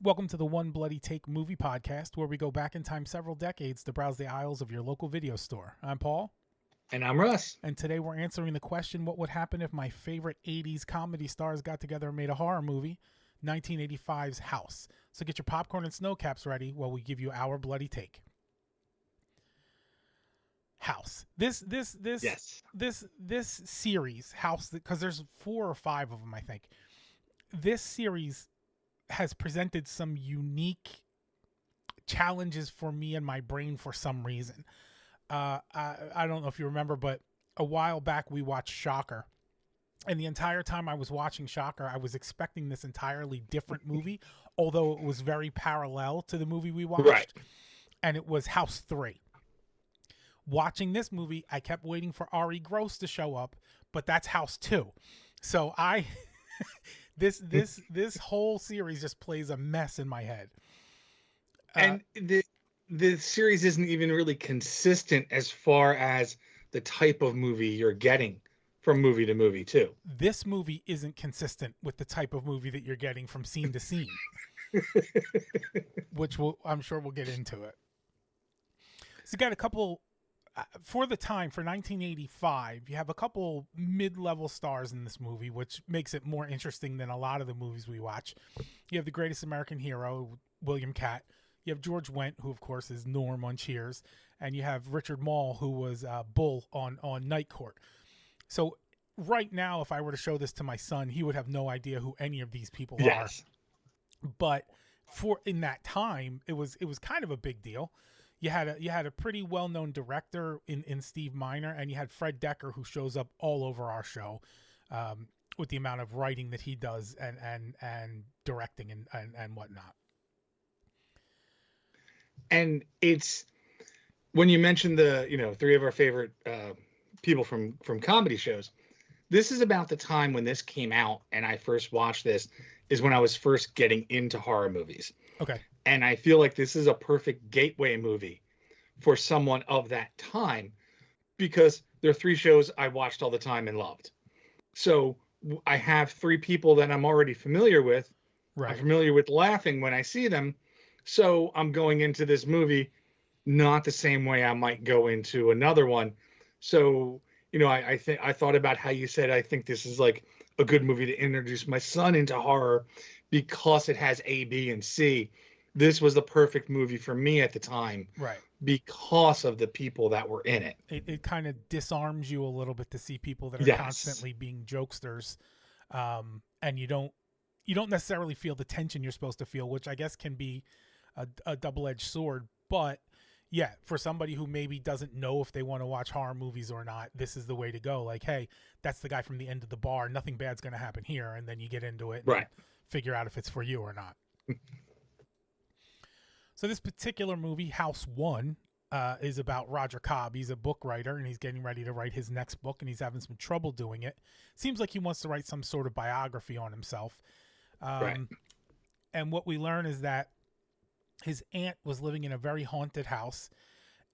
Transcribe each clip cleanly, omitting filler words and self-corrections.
Welcome to the One Bloody Take movie podcast, where we go back in time several decades to browse the aisles of your local video store. I'm Paul. And I'm Russ. And today we're answering the question, what would happen if my favorite 80s comedy stars got together and made a horror movie? 1985's House. So get your popcorn and snow caps ready while we give you our bloody take. House. This series, House, because there's 4 or 5 of them, I think. This series has presented some unique challenges for me and my brain for some reason. I don't know if you remember, but a while back we watched Shocker. And the entire time I was watching Shocker, I was expecting this entirely different movie, although it was very parallel to the movie we watched. Right. And it was House 3. Watching this movie, I kept waiting for Ari Gross to show up, but that's House 2. So This whole series just plays a mess in my head. And the series isn't even really consistent as far as the type of movie you're getting from movie to movie too. This movie isn't consistent with the type of movie that you're getting from scene to scene, which I'm sure we'll get into it. So you got a couple, for the time, for 1985, you have a couple mid-level stars in this movie, which makes it more interesting than a lot of the movies we watch. You have the greatest American hero, William Katt. You have George Wendt, who, of course, is Norm on Cheers. And you have Richard Moll, who was Bull on Night Court. So right now, if I were to show this to my son, he would have no idea who any of these people are. But in that time, it was kind of a big deal. You had a pretty well-known director in Steve Miner, and you had Fred Decker, who shows up all over our show with the amount of writing that he does and directing and whatnot. And it's when you mentioned the 3 of our favorite people from comedy shows, this is about the time when this came out, and I first watched this is when I was first getting into horror movies. Okay. And I feel like this is a perfect gateway movie for someone of that time because there are 3 shows I watched all the time and loved. So I have 3 people that I'm already familiar with. Right. I'm familiar with laughing when I see them. So I'm going into this movie not the same way I might go into another one. So, I thought about how you said I think this is like a good movie to introduce my son into horror because it has A, B, and C. This was the perfect movie for me at the time. Right. Because of the people that were in it. It kind of disarms you a little bit to see people that are constantly being jokesters. And you don't necessarily feel the tension you're supposed to feel, which I guess can be a double-edged sword. But yeah, for somebody who maybe doesn't know if they want to watch horror movies or not, this is the way to go. Like, hey, that's the guy from the end of the bar. Nothing bad's going to happen here. And then you get into it and figure out if it's for you or not. So this particular movie, House 1, is about Roger Cobb. He's a book writer, and he's getting ready to write his next book, and he's having some trouble doing it. Seems like he wants to write some sort of biography on himself. And what we learn is that his aunt was living in a very haunted house,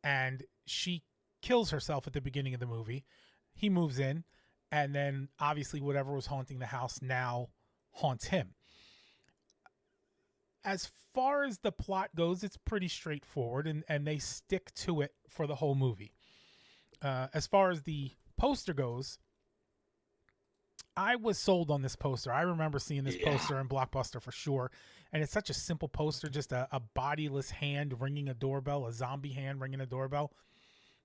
and she kills herself at the beginning of the movie. He moves in, and then obviously whatever was haunting the house now haunts him. As far as the plot goes, it's pretty straightforward, and they stick to it for the whole movie. As far as the poster goes, I was sold on this poster. I remember seeing this poster in Blockbuster for sure, and it's such a simple poster, just a bodiless hand ringing a doorbell, a zombie hand ringing a doorbell.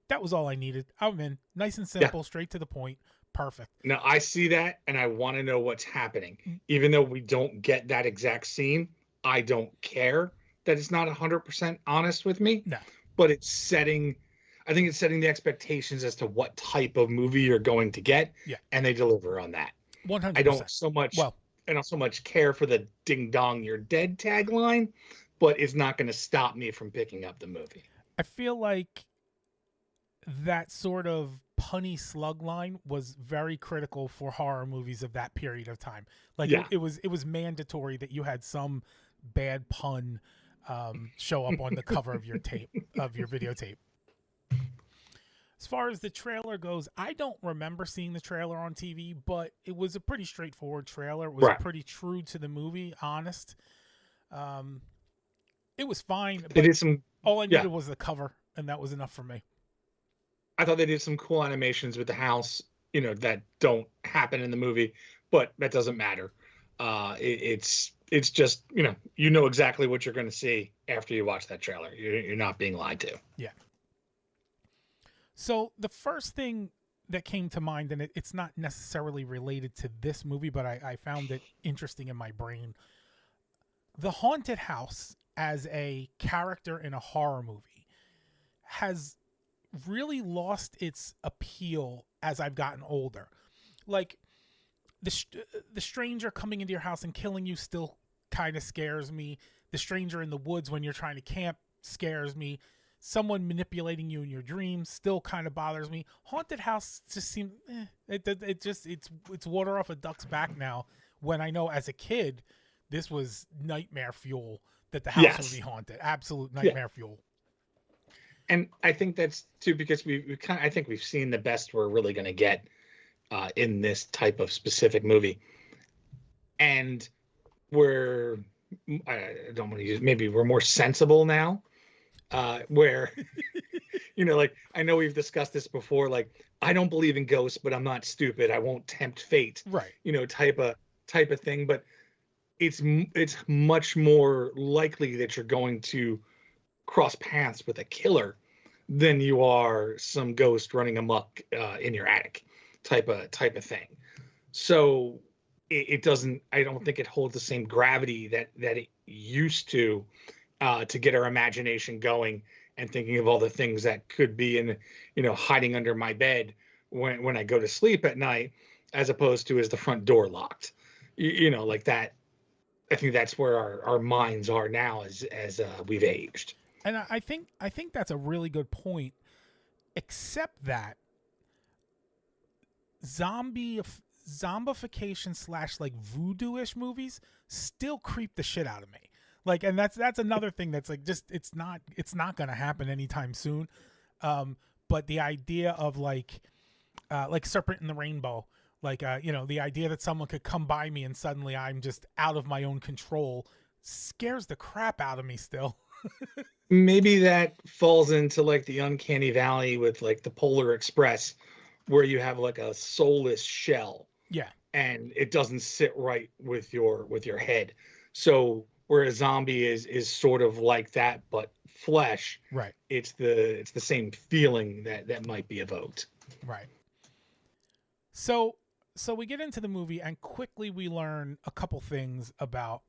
That was all I needed. I'm in. Nice and simple, straight to the point. Perfect. Now, I see that, and I want to know what's happening. Even though we don't get that exact scene, I don't care that it's not 100% honest with me. No. But I think it's setting the expectations as to what type of movie you're going to get. Yeah. And they deliver on that. 100%. I don't so much care for the ding dong you're dead tagline, but it's not going to stop me from picking up the movie. I feel like that sort of punny slug line was very critical for horror movies of that period of time. Like it was mandatory that you had some bad pun show up on the cover of your videotape. As far as the trailer goes, I don't remember seeing the trailer on TV, but it was a pretty straightforward trailer. It was pretty true to the movie, honest. Um, it was fine, They but did some, all I yeah. needed was the cover, and that was enough for me. I thought they did some cool animations with the house, that don't happen in the movie, but that doesn't matter. It's just, exactly what you're going to see after you watch that trailer. You're not being lied to. Yeah. So the first thing that came to mind, and it's not necessarily related to this movie, but I found it interesting in my brain. The haunted house as a character in a horror movie has really lost its appeal as I've gotten older. Like the stranger coming into your house and killing you still kind of scares me. The stranger in the woods when you're trying to camp scares me. Someone manipulating you in your dreams still kind of bothers me. Haunted house just seems it's water off a duck's back now. When I know as a kid, this was nightmare fuel that the house would be haunted. Absolute nightmare fuel. And I think that's too because I think we've seen the best we're really going to get in this type of specific movie, and I don't want to use, maybe we're more sensible now, where like I know we've discussed this before, like I don't believe in ghosts, but I'm not stupid. I won't tempt fate, right? Type of thing. But it's much more likely that you're going to cross paths with a killer than you are some ghost running amok in your attic type of thing. So it doesn't, I don't think it holds the same gravity that it used to get our imagination going and thinking of all the things that could be in, hiding under my bed when I go to sleep at night, as opposed to is the front door locked, like that. I think that's where our minds are now as we've aged. And I think that's a really good point, except that zombification / like voodoo-ish movies still creep the shit out of me. Like, and that's another thing that's like, just it's not going to happen anytime soon. But the idea of like Serpent in the Rainbow, like the idea that someone could come by me and suddenly I'm just out of my own control scares the crap out of me still. Maybe that falls into like the uncanny valley with like the Polar Express, where you have like a soulless shell. Yeah. And it doesn't sit right with your head. So where a zombie is sort of like that, but flesh. Right. It's the same feeling that might be evoked. Right. So we get into the movie and quickly we learn a couple things about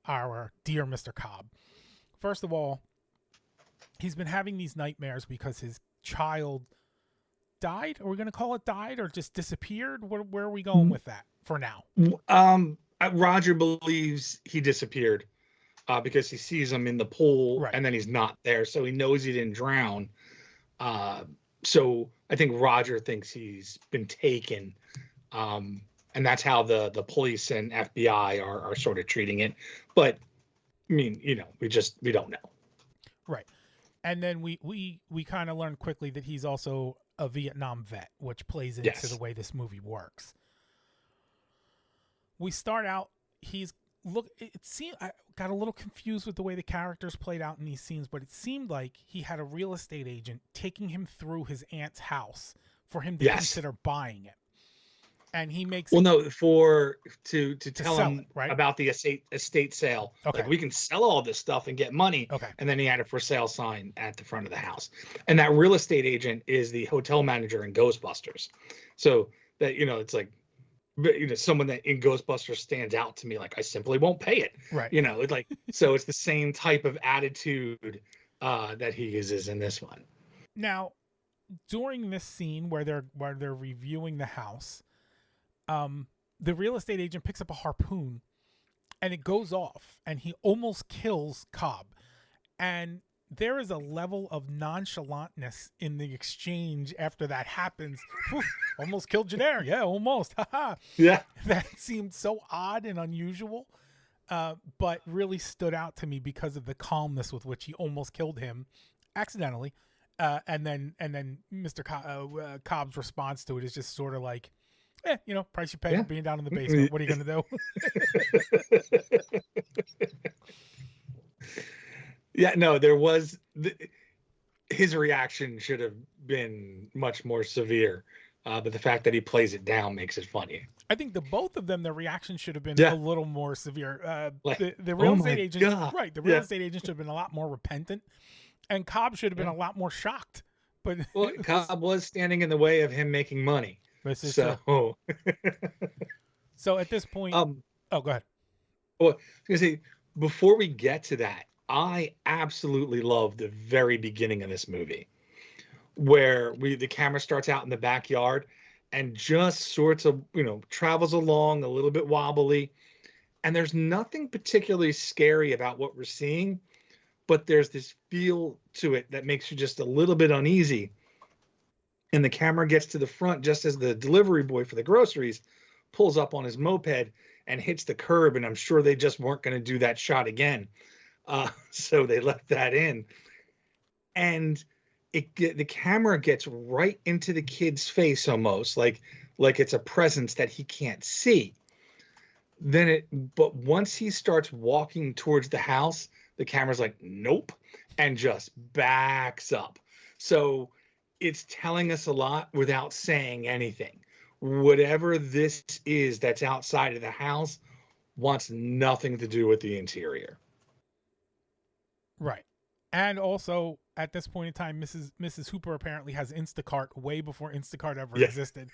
our dear Mr. Cobb. First of all, he's been having these nightmares because his child died. Are we going to call it died or just disappeared? Where are we going with that for now? Roger believes he disappeared because he sees him in the pool, right, and then he's not there. So he knows he didn't drown. So I think Roger thinks he's been taken. And that's how the police and FBI are sort of treating it. But I mean, we don't know. Right. And then we kind of learn quickly that he's also a Vietnam vet, which plays into the way this movie works. We start out, it seemed, I got a little confused with the way the characters played out in these scenes, but it seemed like he had a real estate agent taking him through his aunt's house for him to consider buying it. And he makes to tell him about the estate sale. Okay. Like, we can sell all this stuff and get money. Okay. And then he had a for sale sign at the front of the house. And that real estate agent is the hotel manager in Ghostbusters. So that, it's like, someone that in Ghostbusters stands out to me, like, I simply won't pay it. Right. It's like, so it's the same type of attitude that he uses in this one. Now, during this scene where they're reviewing the house, the real estate agent picks up a harpoon and it goes off and he almost kills Cobb. And there is a level of nonchalantness in the exchange after that happens. Almost killed Jenner. Yeah, almost. Yeah. That seemed so odd and unusual, but really stood out to me because of the calmness with which he almost killed him accidentally. And then Mr. Cobb's response to it is just sort of like, price you pay Yeah. for being down in the basement. What are you going to do? Yeah, no, his reaction should have been much more severe, but the fact that he plays it down makes it funny. I think both of them, their reaction should have been a Yeah, little more severe. like, The oh real estate my agent, god, right? The real yeah. estate agent should have been a lot more repentant, and Cobb should have been Yeah. a lot more shocked. But Well, Cobb was standing in the way of him making money, this is true. so So at this point, oh, go ahead. Well, I was gonna say, before we get to that, I absolutely love the very beginning of this movie, where the camera starts out in the backyard and just sorts of travels along a little bit wobbly, and there's nothing particularly scary about what we're seeing, but there's this feel to it that makes you just a little bit uneasy. And the camera gets to the front just as the delivery boy for the groceries pulls up on his moped and hits the curb, and I'm sure they just weren't going to do that shot again, so they left that in. And the camera gets right into the kid's face, almost like it's a presence that he can't see. But once he starts walking towards the house, the camera's like, nope, and just backs up. So it's telling us a lot without saying anything. Whatever this is that's outside of the house wants nothing to do with the interior. Right. And also, at this point in time, Mrs. Hooper apparently has Instacart way before Instacart ever existed,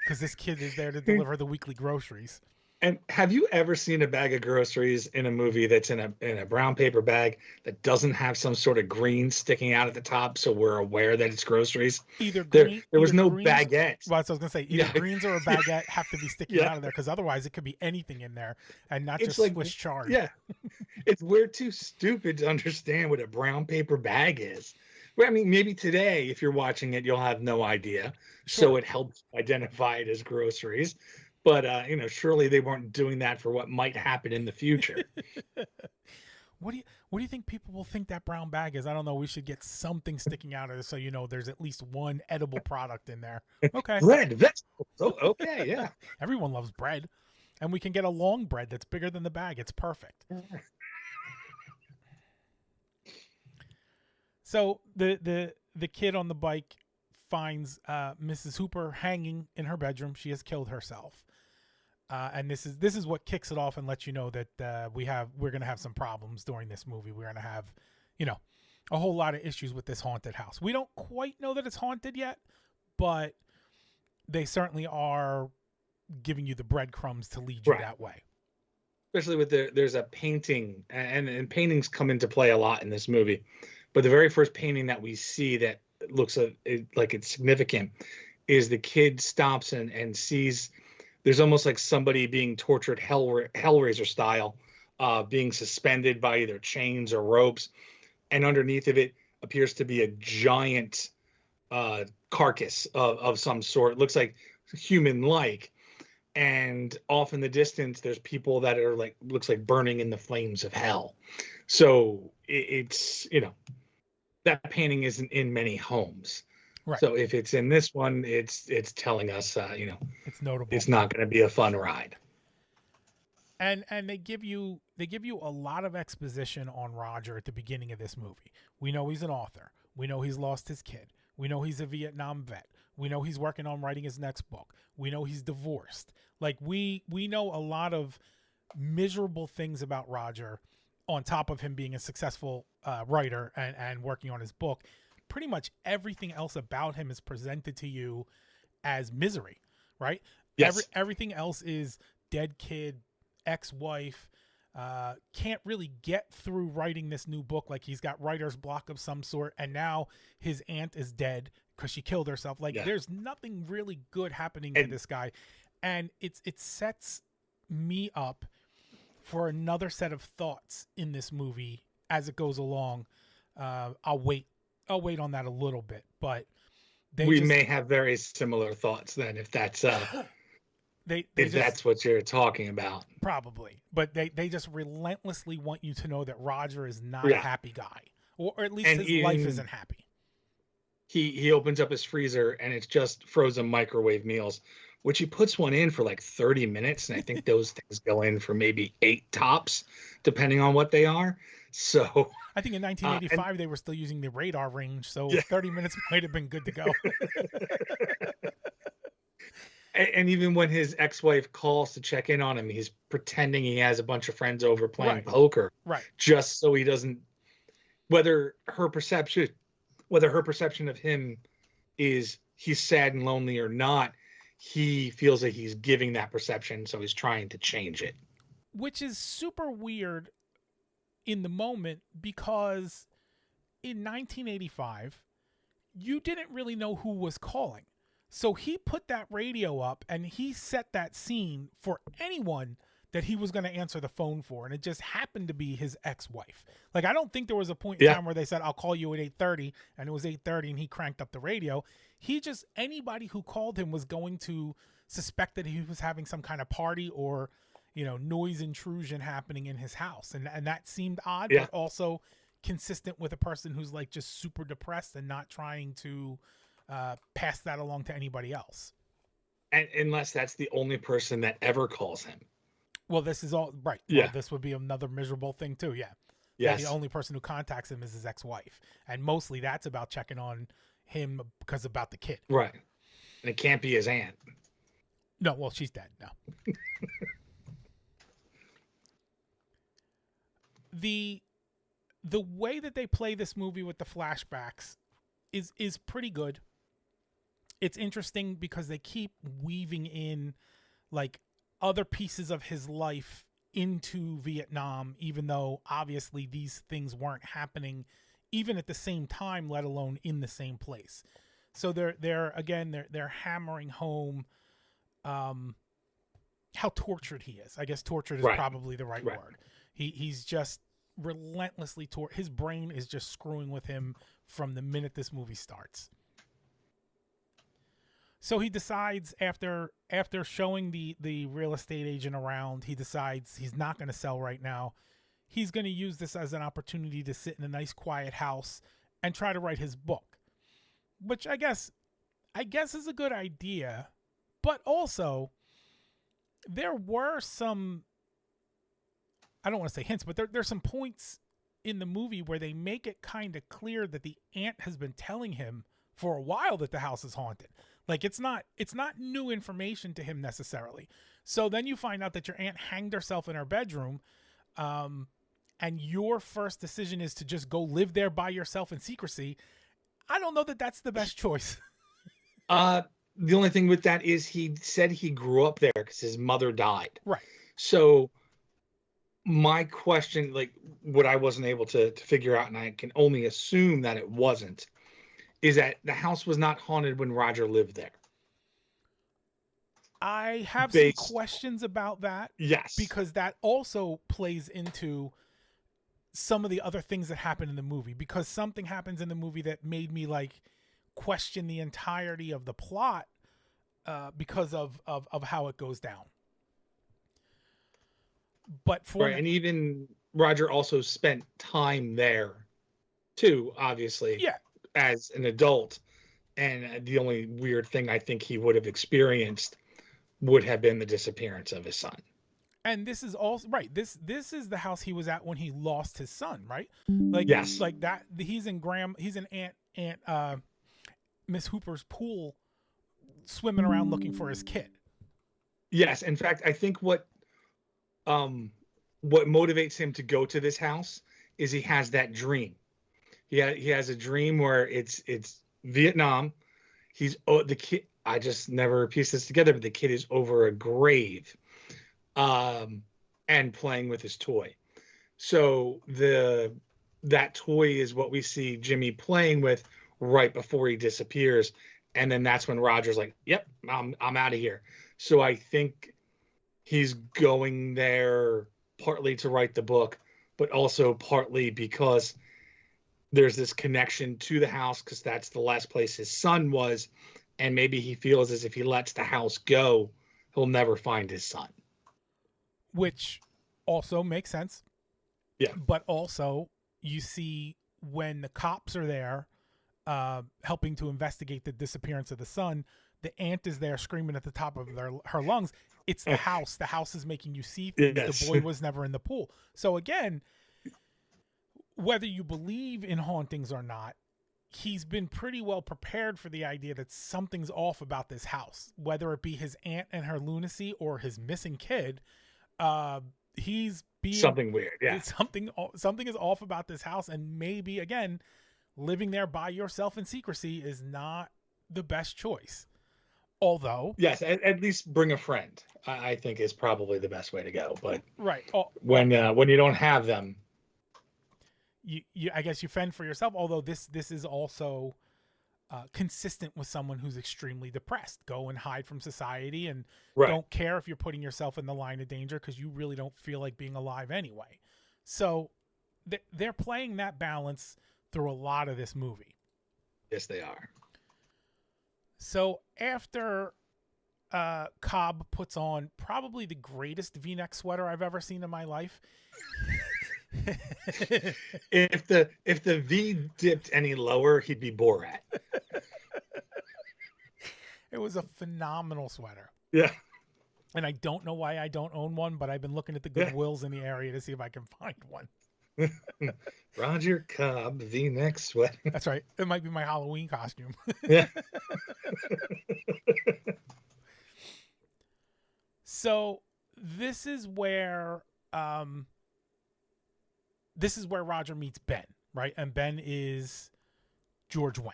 because this kid is there to deliver the weekly groceries. And have you ever seen a bag of groceries in a movie that's in a brown paper bag that doesn't have some sort of green sticking out at the top, so we're aware that it's groceries? Either green, there was no greens, baguette. Well, that's what I was gonna say. Either greens or a baguette have to be sticking out of there, because otherwise it could be anything in there and not just like Swiss chard. Yeah, we're too stupid to understand what a brown paper bag is. Well, I mean, maybe today, if you're watching it, you'll have no idea, so it helps identify it as groceries. But surely they weren't doing that for what might happen in the future. What do you think people will think that brown bag is? I don't know. We should get something sticking out of it, so there's at least one edible product in there. Okay. Bread, vegetables. Oh, okay, yeah. Everyone loves bread, and we can get a long bread that's bigger than the bag. It's perfect. So the kid on the bike finds Mrs. Hooper hanging in her bedroom. She has killed herself. And this is what kicks it off and lets you know that we're going to have some problems during this movie. We're going to have, a whole lot of issues with this haunted house. We don't quite know that it's haunted yet, but they certainly are giving you the breadcrumbs to lead you that way. Especially with there's a painting, and paintings come into play a lot in this movie. But the very first painting that we see that looks like it's significant is the kid stops and sees there's almost like somebody being tortured Hellraiser style, being suspended by either chains or ropes, and underneath of it appears to be a giant carcass of some sort. It looks like human-like, and off in the distance there's people that are looks like burning in the flames of hell. So it's that painting isn't in many homes. Right. So if it's in this one, it's telling us, it's notable. It's not going to be a fun ride. And they give you a lot of exposition on Roger at the beginning of this movie. We know he's an author. We know he's lost his kid. We know he's a Vietnam vet. We know he's working on writing his next book. We know he's divorced. We know a lot of miserable things about Roger, on top of him being a successful writer and working on his book. Pretty much everything else about him is presented to you as misery, right? Yes. Everything else is dead kid, ex-wife, can't really get through writing this new book. He's got writer's block of some sort, and now his aunt is dead because she killed herself. There's nothing really good happening to this guy, and it sets me up for another set of thoughts in this movie as it goes along. I'll wait on that a little bit, but we may have very similar thoughts then, if that's that's what you're talking about. Probably, but they just relentlessly want you to know that Roger is not a happy guy, or at least his life isn't happy. He opens up his freezer and it's just frozen microwave meals which he puts one in for like 30 minutes. And I think those things go in for maybe 8 tops, depending on what they are. So, I think in and 1985 they were still using the radar range, so yeah, 30 minutes might have been good to go. and even when his ex-wife calls to check in on him, he's pretending he has a bunch of friends over playing Right. poker, Right. just so he doesn't. Whether her perception of him is he's sad and lonely or not, he feels that he's giving that perception, so he's trying to change it. Which is super weird in the moment, because in 1985 you didn't really know who was calling. So he put that radio up and he set that scene for anyone that he was going to answer the phone for, and it just happened to be his ex-wife. Like, I don't think there was a point in time where they said, I'll call you at 8:30, and it was 8:30 and he cranked up the radio. He just, anybody who called him was going to suspect that he was having some kind of party or, you know, noise intrusion happening in his house. And that seemed odd, but also consistent with a person who's like just super depressed and not trying to pass that along to anybody else. And unless that's the only person that ever calls him. Well, this is all right. Yeah. Well, this would be another miserable thing too. Yeah. Yes. That the only person who contacts him is his ex-wife, and mostly that's about checking on him because about the kid. Right. And it can't be his aunt. No, well, she's dead. No. The way that they play this movie with the flashbacks is pretty good. It's interesting because they keep weaving in like other pieces of his life into Vietnam, even though obviously these things weren't happening even at the same time, let alone in the same place. So they're hammering home how tortured he is. I guess tortured is probably the right word. He's just relentlessly his brain is just screwing with him from the minute this movie starts. So he decides after showing the real estate agent around, he decides he's not going to sell right now. He's going to use this as an opportunity to sit in a nice quiet house and try to write his book, which I guess is a good idea. But also there were some, I don't want to say hints, but there's some points in the movie where they make it kind of clear that the aunt has been telling him for a while that the house is haunted. Like, it's not new information to him necessarily. So then you find out that your aunt hanged herself in her bedroom, and your first decision is to just go live there by yourself in secrecy. I don't know that that's the best choice. The only thing with that is he said he grew up there because his mother died. Right. So my question, like what I wasn't able to figure out, and I can only assume that it wasn't, is that the house was not haunted when Roger lived there. I have some questions about that. Yes. Because that also plays into some of the other things that happen in the movie. Because something happens in the movie that made me like question the entirety of the plot because of how it goes down. But for and even Roger also spent time there too, obviously. Yeah. As an adult, and the only weird thing I think he would have experienced would have been the disappearance of his son. And this is also right. This is the house he was at when he lost his son, right? Like, yes, like that. He's in Aunt Miss Hooper's pool, swimming around looking for his kid. Yes, in fact, I think what motivates him to go to this house is he has that dream. He has a dream where it's Vietnam. The kid. I just never pieced this together, but the kid is over a grave, and playing with his toy. So that toy is what we see Jimmy playing with right before he disappears, and then that's when Roger's like, "Yep, I'm out of here." So I think he's going there partly to write the book, but also partly because there's this connection to the house because that's the last place his son was. And maybe he feels as if he lets the house go, he'll never find his son. Which also makes sense. Yeah. But also you see when the cops are there helping to investigate the disappearance of the son, the aunt is there screaming at the top of her lungs. It's the house. The house is making you see things. Yes. The boy was never in the pool. So again, whether you believe in hauntings or not, he's been pretty well prepared for the idea that something's off about this house, whether it be his aunt and her lunacy or his missing kid. He's being something weird. Yeah. Something is off about this house. And maybe, again, living there by yourself in secrecy is not the best choice. Although, yes, at least bring a friend, I think is probably the best way to go. But right. When you don't have them, I guess you fend for yourself. Although this is also consistent with someone who's extremely depressed. Go and hide from society and don't care if you're putting yourself in the line of danger because you really don't feel like being alive anyway. So they're playing that balance through a lot of this movie. Yes, they are. So after Cobb puts on probably the greatest V-neck sweater I've ever seen in my life. If the V dipped any lower, he'd be Borat. It was a phenomenal sweater. Yeah. And I don't know why I don't own one, but I've been looking at the Goodwills in the area to see if I can find one. Roger Cobb V-neck sweater. That's right. It might be my Halloween costume. Yeah. So this is where Roger meets Ben, right? And Ben is George Wendt.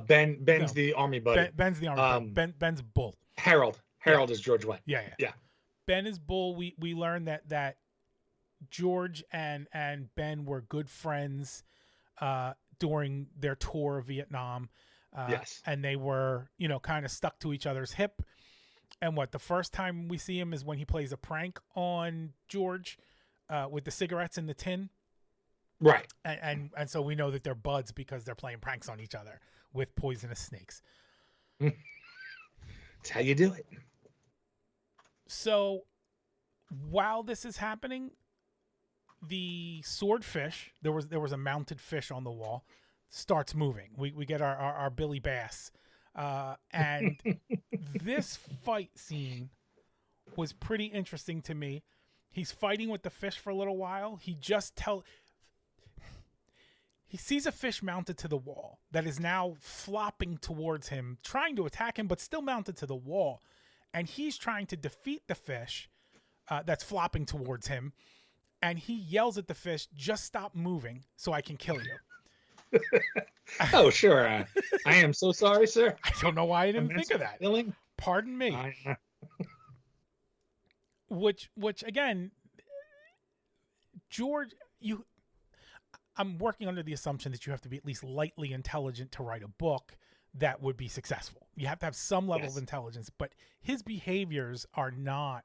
Ben's the army buddy. Ben's the army buddy. Ben's Bull. Harold is George Wendt. Yeah. Ben is Bull. We learned that George and Ben were good friends during their tour of Vietnam. Yes. And they were, kind of stuck to each other's hip. And the first time we see him is when he plays a prank on George with the cigarettes in the tin. Right. And so we know that they're buds because they're playing pranks on each other with poisonous snakes. That's how you do it. So while this is happening, the swordfish, there was a mounted fish on the wall, starts moving. We get our Billy Bass. And this fight scene was pretty interesting to me. He's fighting with the fish for a little while. He sees a fish mounted to the wall that is now flopping towards him, trying to attack him, but still mounted to the wall. And he's trying to defeat the fish that's flopping towards him. And he yells at the fish, "Just stop moving so I can kill you." Oh, sure. I am so sorry, sir. I don't know why I didn't think of that. Feeling? Pardon me. Which again, George, I'm working under the assumption that you have to be at least lightly intelligent to write a book that would be successful. You have to have some level of intelligence, but his behaviors are not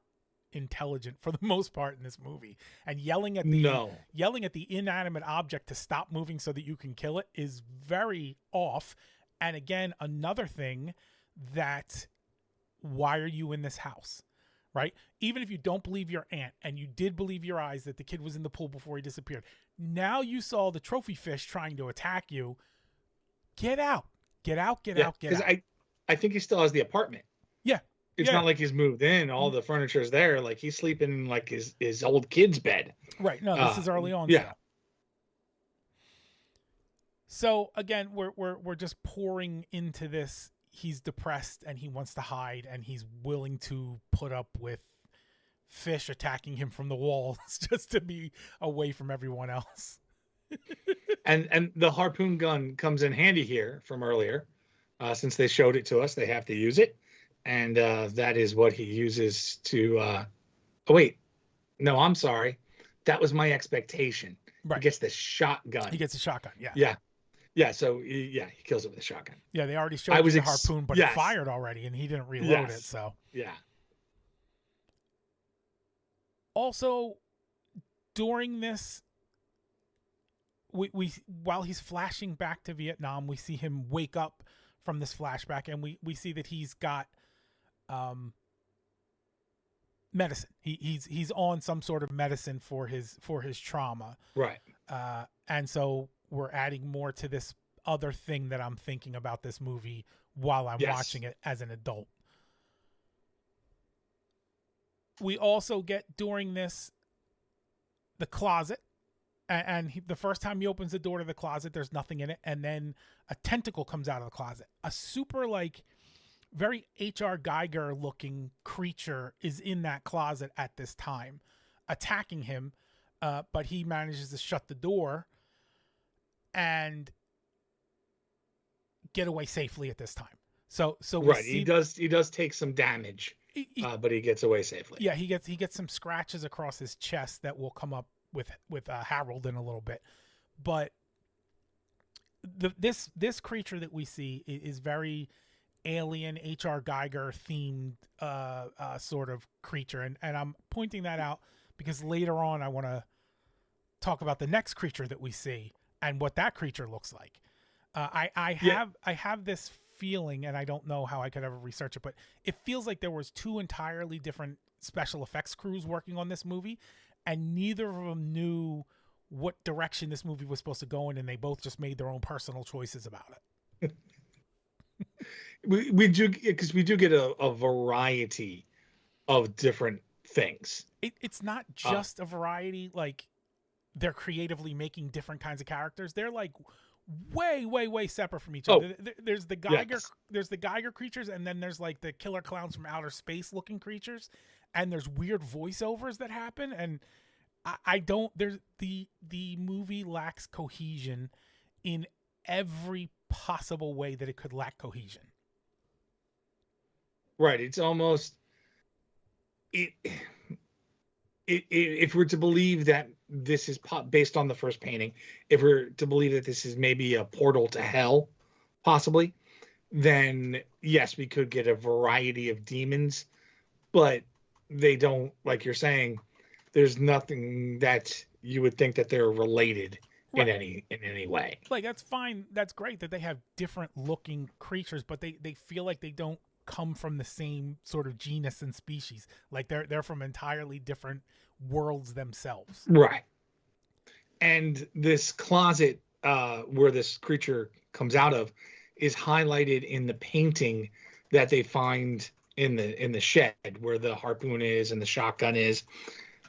intelligent for the most part in this movie. And yelling at the inanimate object to stop moving so that you can kill it is very off. And again, another thing that, why are you in this house? Right? Even if you don't believe your aunt and you did believe your eyes that the kid was in the pool before he disappeared, now you saw the trophy fish trying to attack you. Get out. Get out. Because I think he still has the apartment. Yeah. It's not like he's moved in. All the furniture's there. Like he's sleeping in like his old kid's bed. Right. No, this is early on. Yeah. So again, we're just pouring into this. He's depressed and he wants to hide and he's willing to put up with fish attacking him from the walls just to be away from everyone else. and the harpoon gun comes in handy here from earlier. Since they showed it to us, they have to use it. And that is what he uses to oh wait, no, I'm sorry, that was my expectation. Right. He gets the shotgun. He gets a shotgun. So he kills it with a shotgun. Yeah, they already showed you the harpoon, but it fired already and he didn't reload it. So also during this, we while he's flashing back to Vietnam, we see him wake up from this flashback and we see that he's got medicine. He's on some sort of medicine for his trauma. Right. And so we're adding more to this other thing that I'm thinking about this movie while I'm watching it as an adult. We also get during this the closet, and the first time he opens the door to the closet, there's nothing in it, and then a tentacle comes out of the closet. A super like very H.R. Geiger looking creature is in that closet at this time, attacking him, but he manages to shut the door and get away safely at this time. So right, he does take some damage, but he gets away safely. Yeah, he gets some scratches across his chest that will come up with Harold in a little bit, but this creature that we see is very alien H.R. Geiger themed sort of creature, and I'm pointing that out because later on I want to talk about the next creature that we see and what that creature looks like. I have this feeling, and I don't know how I could ever research it, but it feels like there was two entirely different special effects crews working on this movie, and neither of them knew what direction this movie was supposed to go in, and they both just made their own personal choices about it. we do, because we do get a variety of different things. It's not just a variety, like they're creatively making different kinds of characters. They're like way separate from each other. There's the Geiger creatures, and then there's like the killer clowns from outer space looking creatures, and there's weird voiceovers that happen, and I don't, there's the movie lacks cohesion in every possible way that it could lack cohesion. Right, it's almost if we're to believe that this is based on the first painting, if we're to believe that this is maybe a portal to hell, possibly, then yes, we could get a variety of demons, but they don't, like you're saying, there's nothing that you would think that they're related in any way. Like, that's fine. That's great that they have different looking creatures, but they feel like they don't come from the same sort of genus and species. Like they're from entirely different worlds themselves. Right. And this closet where this creature comes out of is highlighted in the painting that they find in the shed where the harpoon is and the shotgun is.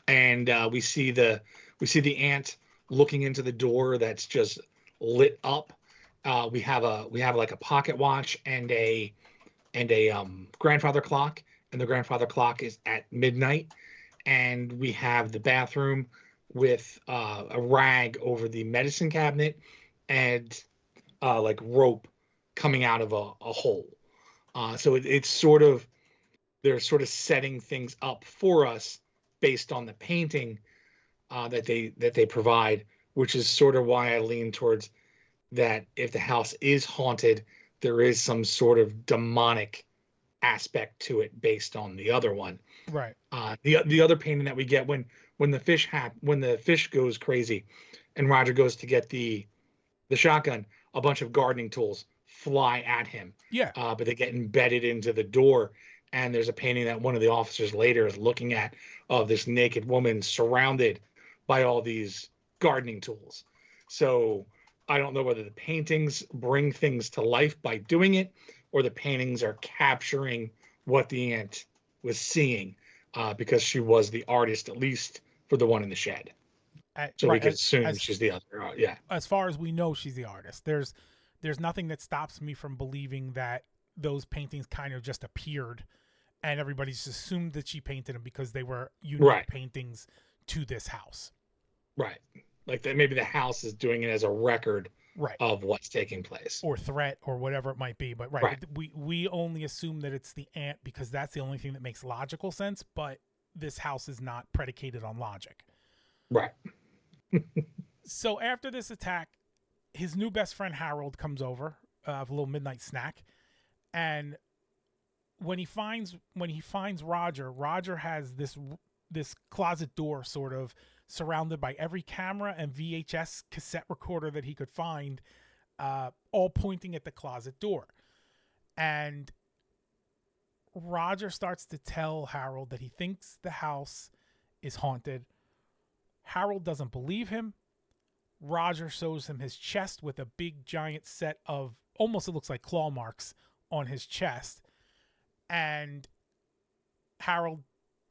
And we see the ant looking into the door that's just lit up. We have like a pocket watch and a grandfather clock, and the grandfather clock is at midnight. And we have the bathroom with a rag over the medicine cabinet and like rope coming out of a hole. So it's sort of, they're sort of setting things up for us based on the painting that they provide, which is sort of why I lean towards that. If the house is haunted, there is some sort of demonic aspect to it based on the other one. Right. The other painting that we get when the fish goes crazy, and Roger goes to get the shotgun, a bunch of gardening tools fly at him. Yeah. But they get embedded into the door, and there's a painting that one of the officers later is looking at of this naked woman surrounded by all these gardening tools. So I don't know whether the paintings bring things to life by doing it, or the paintings are capturing what the aunt was seeing, because she was the artist, at least for the one in the shed. So we can assume she's the other. Yeah. As far as we know, she's the artist. There's nothing that stops me from believing that those paintings kind of just appeared and everybody's assumed that she painted them because they were unique paintings to this house. Right. Like that, maybe the house is doing it as a record of what's taking place, or threat, or whatever it might be. But we only assume that it's the aunt because that's the only thing that makes logical sense. But this house is not predicated on logic. Right. So after this attack, his new best friend Harold comes over for a little midnight snack, and when he finds Roger has this closet door sort of surrounded by every camera and VHS cassette recorder that he could find, all pointing at the closet door. And Roger starts to tell Harold that he thinks the house is haunted. Harold doesn't believe him, Roger shows him his chest with a big giant set of, almost it looks like claw marks on his chest. And Harold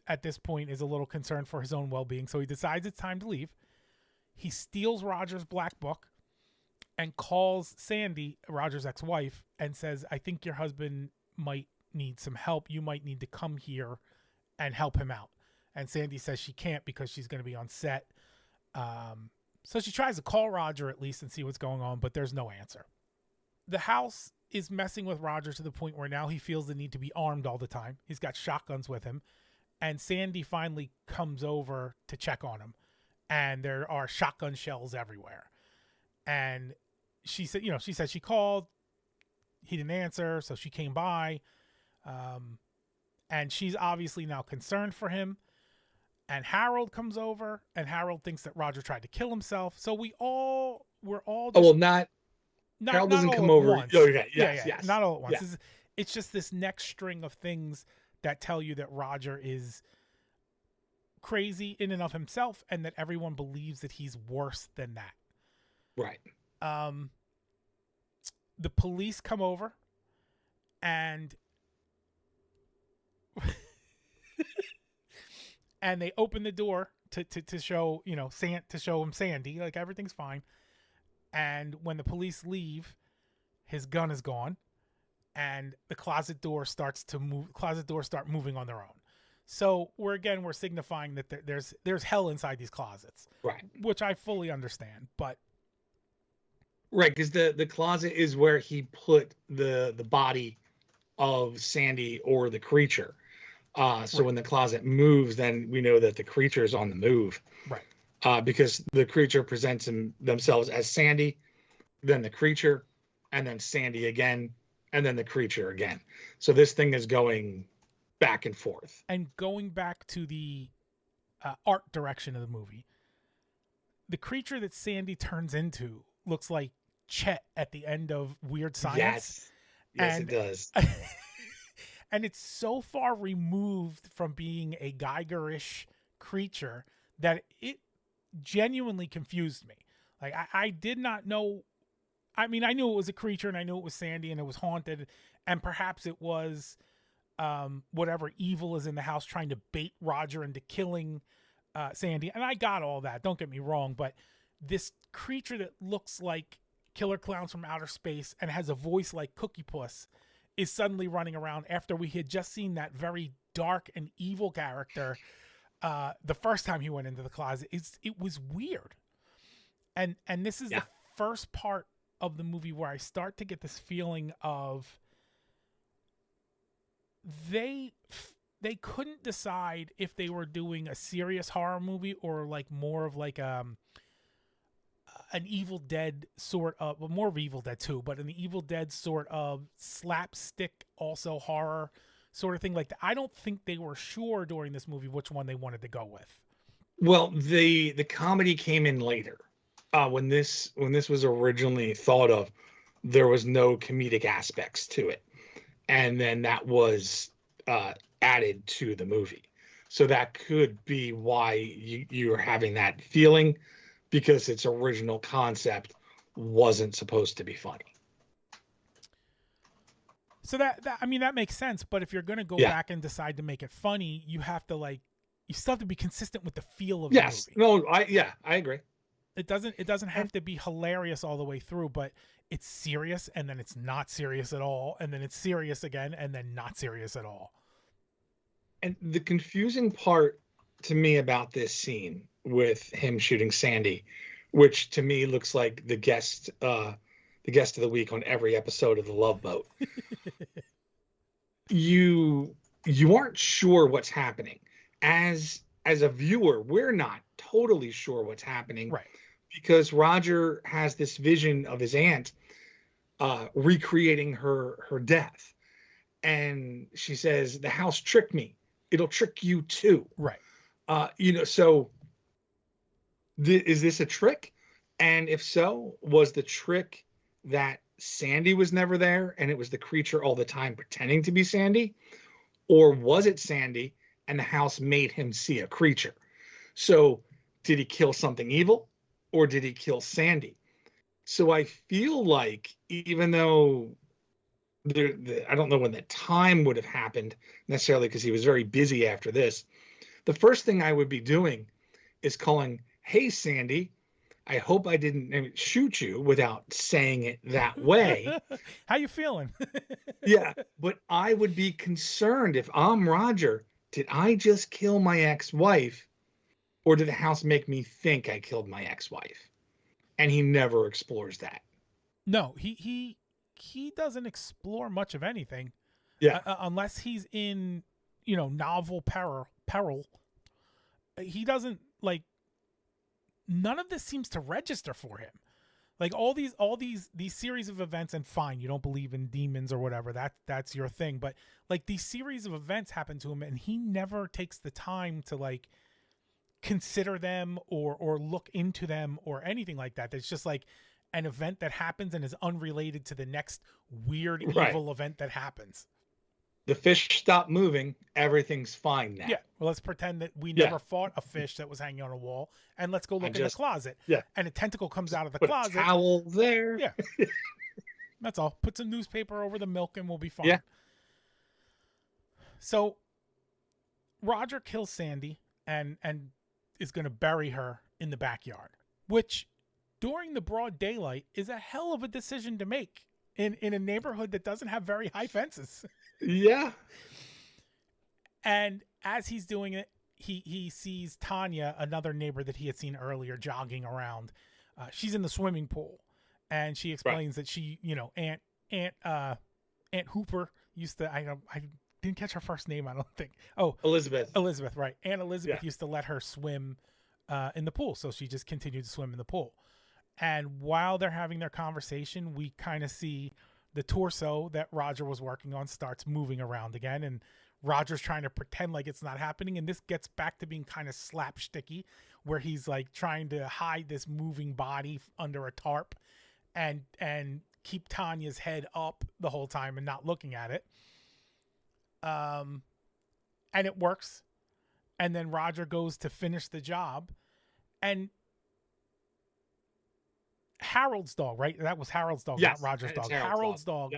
at this point is a little concerned for his own well-being, so he decides it's time to leave. He steals Roger's black book and calls Sandy, Roger's ex-wife, and says, I think your husband might need some help. You might need to come here and help him out. And Sandy says she can't because she's going to be on set. So she tries to call Roger at least and see what's going on, but there's no answer. The house is messing with Roger to the point where now he feels the need to be armed all the time. He's got shotguns with him. And Sandy finally comes over to check on him. And there are shotgun shells everywhere. And she said, she said she called. He didn't answer, so she came by. And she's obviously now concerned for him. And Harold comes over, and Harold thinks that Roger tried to kill himself. So we're all just, Harold doesn't come all at over. once. Oh, okay. Yes. Not all at once. Yeah. It's just this next string of things that tell you that Roger is crazy in and of himself, and that everyone believes that he's worse than that. Right. The police come over, and and they open the door to show to show him Sandy, like everything's fine. And when the police leave, his gun is gone, and the closet doors start moving on their own. So we're signifying that there's hell inside these closets, right? Which I fully understand, but right, because the closet is where he put the body of Sandy or the creature. So when the closet moves, then we know that the creature is on the move. Right. Because the creature presents themselves as Sandy, then the creature, and then Sandy again, and then the creature again. So this thing is going back and forth. And going back to the art direction of the movie, the creature that Sandy turns into looks like Chet at the end of Weird Science. Yes, it does. And it's so far removed from being a Geigerish creature that it genuinely confused me. Like, I did not know. I mean, I knew it was a creature, and I knew it was Sandy, and it was haunted, and perhaps it was whatever evil is in the house trying to bait Roger into killing Sandy. And I got all that. Don't get me wrong, but this creature that looks like Killer Clowns from Outer Space and has a voice like Cookie Puss is suddenly running around after we had just seen that very dark and evil character the first time he went into the closet. It was weird. And this is the first part of the movie where I start to get this feeling of they couldn't decide if they were doing a serious horror movie or like more of like an Evil Dead sort of, well, more of Evil Dead 2, but an Evil Dead sort of slapstick, also horror sort of thing. Like I don't think they were sure during this movie which one they wanted to go with. Well, the comedy came in later. When this was originally thought of, there was no comedic aspects to it, and then that was added to the movie. So that could be why you're having that feeling, because its original concept wasn't supposed to be funny. So that makes sense. But if you're going to go back and decide to make it funny, you have to you still have to be consistent with the feel of the movie. No, I agree. It doesn't have to be hilarious all the way through, but it's serious, and then it's not serious at all, and then it's serious again, and then not serious at all. And the confusing part to me about this scene with him shooting Sandy, which to me looks like the guest of the week on every episode of The Love Boat. You aren't sure what's happening. As a viewer, we're not totally sure what's happening. Right. Because Roger has this vision of his aunt recreating her death. And she says, the house tricked me. It'll trick you too. Right. So is this a trick? And if so, was the trick that Sandy was never there and it was the creature all the time pretending to be Sandy? Or was it Sandy and the house made him see a creature? So did he kill something evil? or did he kill Sandy? So I feel like even though I don't know when the time would have happened necessarily because he was very busy after this, the first thing I would be doing is calling, "Hey, Sandy, I hope I didn't shoot you," without saying it that way. How you feeling? Yeah, but I would be concerned if I'm Roger, did I just kill my ex-wife, or did the house make me think I killed my ex-wife? And he never explores that. No, he doesn't explore much of anything. Yeah. Unless he's in, novel peril. He doesn't like. None of this seems to register for him. Like all these series of events, and fine, you don't believe in demons or whatever. That's your thing. But like these series of events happen to him, and he never takes the time to like consider them or look into them or anything like that. It's just like an event that happens and is unrelated to the next weird evil event that happens. The fish stopped moving. Everything's fine now. Yeah. Well, let's pretend that we never fought a fish that was hanging on a wall, and let's go look in the closet. Yeah. And a tentacle comes out of the Put closet. A towel there. Yeah. That's all. Put some newspaper over the milk, and we'll be fine. Yeah. So Roger kills Sandy and is going to bury her in the backyard, which during the broad daylight is a hell of a decision to make in a neighborhood that doesn't have very high fences. Yeah. And as he's doing it, he sees Tanya, another neighbor that he had seen earlier, jogging around. She's in the swimming pool, and she explains that she, Aunt Hooper used to. I didn't catch her first name, I don't think. Oh, Elizabeth, right. Aunt Elizabeth used to let her swim in the pool, so she just continued to swim in the pool. And while they're having their conversation, we kind of see the torso that Roger was working on starts moving around again, and Roger's trying to pretend like it's not happening. And this gets back to being kind of slapsticky, where he's like trying to hide this moving body under a tarp and keep Tanya's head up the whole time and not looking at it. And it works. And then Roger goes to finish the job, and Harold's dog, right? That was Harold's dog, yes, not Roger's dog. Harold's dog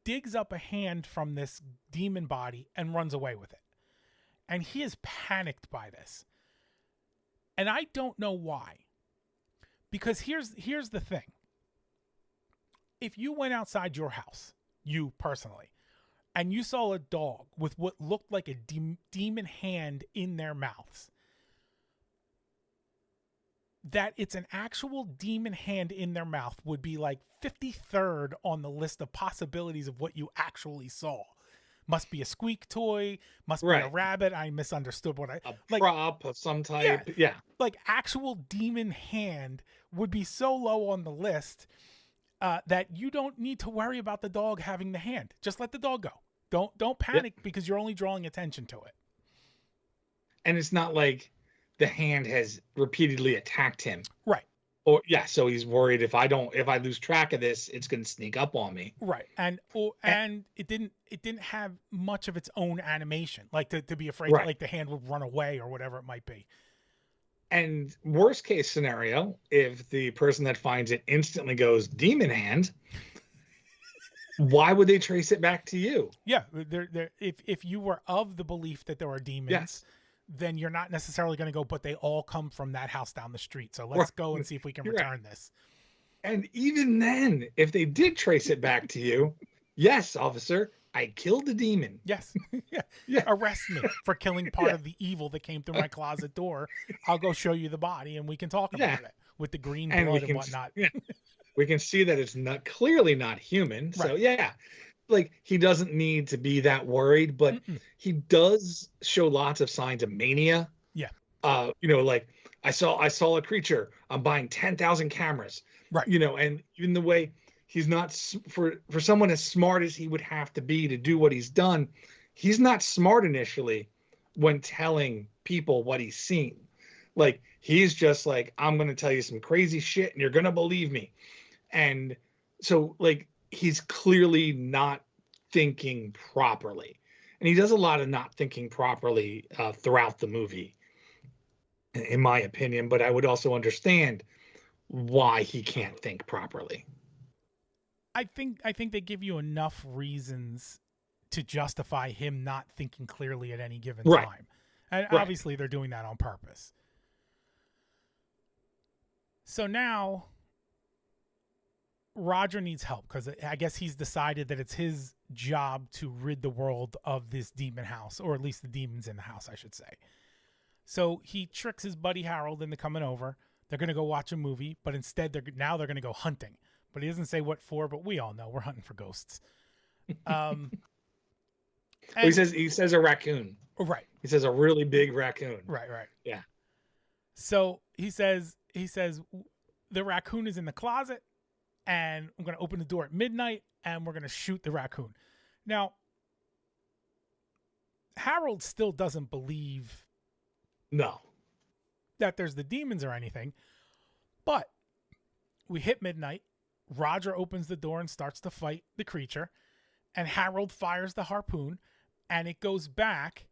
digs up a hand from this demon body and runs away with it. And he is panicked by this. And I don't know why. Because here's the thing. If you went outside your house, you personally, and you saw a dog with what looked like a demon hand in their mouths, that it's an actual demon hand in their mouth would be like 53rd on the list of possibilities of what you actually saw. Must be a squeak toy, must be a rabbit. I misunderstood what prop of some type. Yeah. Like actual demon hand would be so low on the list that you don't need to worry about the dog having the hand. Just let the dog go. Don't panic because you're only drawing attention to it. And it's not like the hand has repeatedly attacked him. Right. Or so he's worried if I lose track of this, it's going to sneak up on me. Right. And it didn't have much of its own animation, like to be afraid that like the hand would run away or whatever it might be. And worst case scenario, if the person that finds it instantly goes demon hand, why would they trace it back to you? Yeah, if you were of the belief that there are demons, then you're not necessarily going to go, but they all come from that house down the street. So let's go and see if we can return this. And even then, if they did trace it back to you, yes, officer, I killed the demon. Yes. Yeah. Arrest me for killing part of the evil that came through my closet door. I'll go show you the body and we can talk about it with the green blood and whatnot. We can see that it's clearly not human. So like he doesn't need to be that worried, but he does show lots of signs of mania. Yeah. Like I saw a creature. I'm buying 10,000 cameras. Right. And even the way he's not for someone as smart as he would have to be to do what he's done, he's not smart initially when telling people what he's seen. Like he's just like, I'm going to tell you some crazy shit and you're going to believe me. And so like, he's clearly not thinking properly. And he does a lot of not thinking properly throughout the movie, in my opinion. But I would also understand why he can't think properly. I think they give you enough reasons to justify him not thinking clearly at any given Right. time. And Right. obviously they're doing that on purpose. So now Roger needs help because I guess he's decided that it's his job to rid the world of this demon house, or at least the demons in the house, I should say. So he tricks his buddy Harold into coming over. They're going to go watch a movie, but instead they're going to go hunting. But he doesn't say what for, but we all know we're hunting for ghosts. Well, he says a raccoon. Right. He says a really big raccoon. Right. Yeah. So he says the raccoon is in the closet, and I'm going to open the door at midnight, and we're going to shoot the raccoon. Now, Harold still doesn't believe that there's the demons or anything, but we hit midnight. Roger opens the door and starts to fight the creature, and Harold fires the harpoon, and it goes back,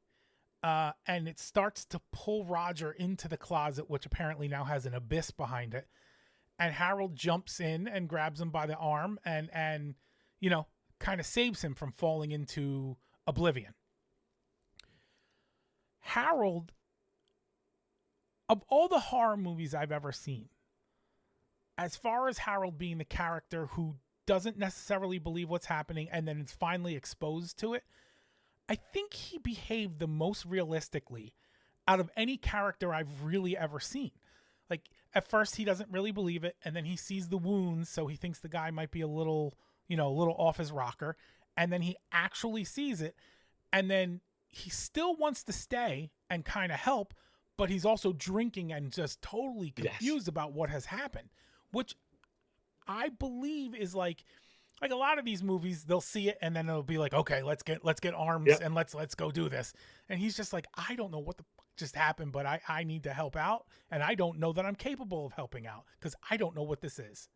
and it starts to pull Roger into the closet, which apparently now has an abyss behind it. And Harold jumps in and grabs him by the arm and you know, kind of saves him from falling into oblivion. Harold, of all the horror movies I've ever seen, as far as Harold being the character who doesn't necessarily believe what's happening and then is finally exposed to it, I think he behaved the most realistically out of any character I've really ever seen. Like, at first he doesn't really believe it, and then he sees the wounds, so he thinks the guy might be a little off his rocker, and then he actually sees it, and then he still wants to stay and kind of help, but he's also drinking and just totally confused about what has happened, which I believe is like a lot of these movies, they'll see it and then it'll be like, okay, let's get arms and let's go do this. And he's just like, I don't know what the fuck just happened, but I need to help out, and I don't know that I'm capable of helping out because I don't know what this is.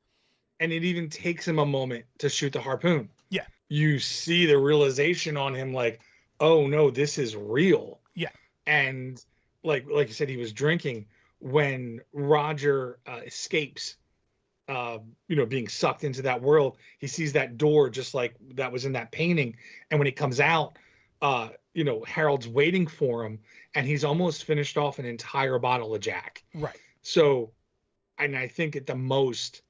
And it even takes him a moment to shoot the harpoon. Yeah. You see the realization on him, like, oh no, this is real. Yeah. And like you said, he was drinking when Roger escapes, being sucked into that world. He sees that door just like that was in that painting. And when he comes out, Harold's waiting for him, and he's almost finished off an entire bottle of Jack. Right. So, and I think at the most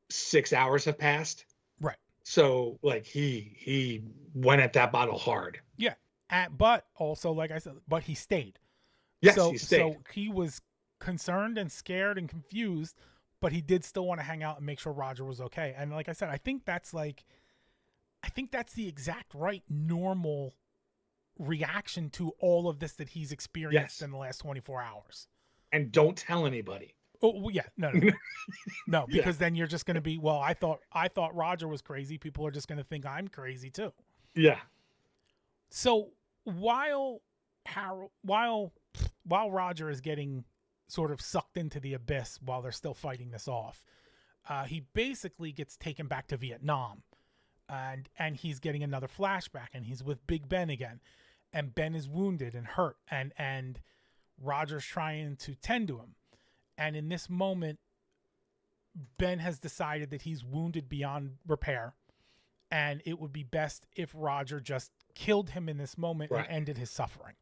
6 hours have passed. Right. So like he went at that bottle hard. Yeah. But also, like I said, but he stayed. Yes, he stayed. So he was concerned and scared and confused, but he did still want to hang out and make sure Roger was okay. And like I said, I think that's the exact right normal reaction to all of this that he's experienced in the last 24 hours. And don't tell anybody. Oh yeah, no. No, because then you're just going to be, well, I thought Roger was crazy. People are just going to think I'm crazy too. Yeah. So while Roger is getting sort of sucked into the abyss while they're still fighting this off, he basically gets taken back to Vietnam, and he's getting another flashback, and he's with Big Ben again, and Ben is wounded and hurt, and Roger's trying to tend to him, and in this moment, Ben has decided that he's wounded beyond repair, and it would be best if Roger just killed him in this moment and ended his suffering.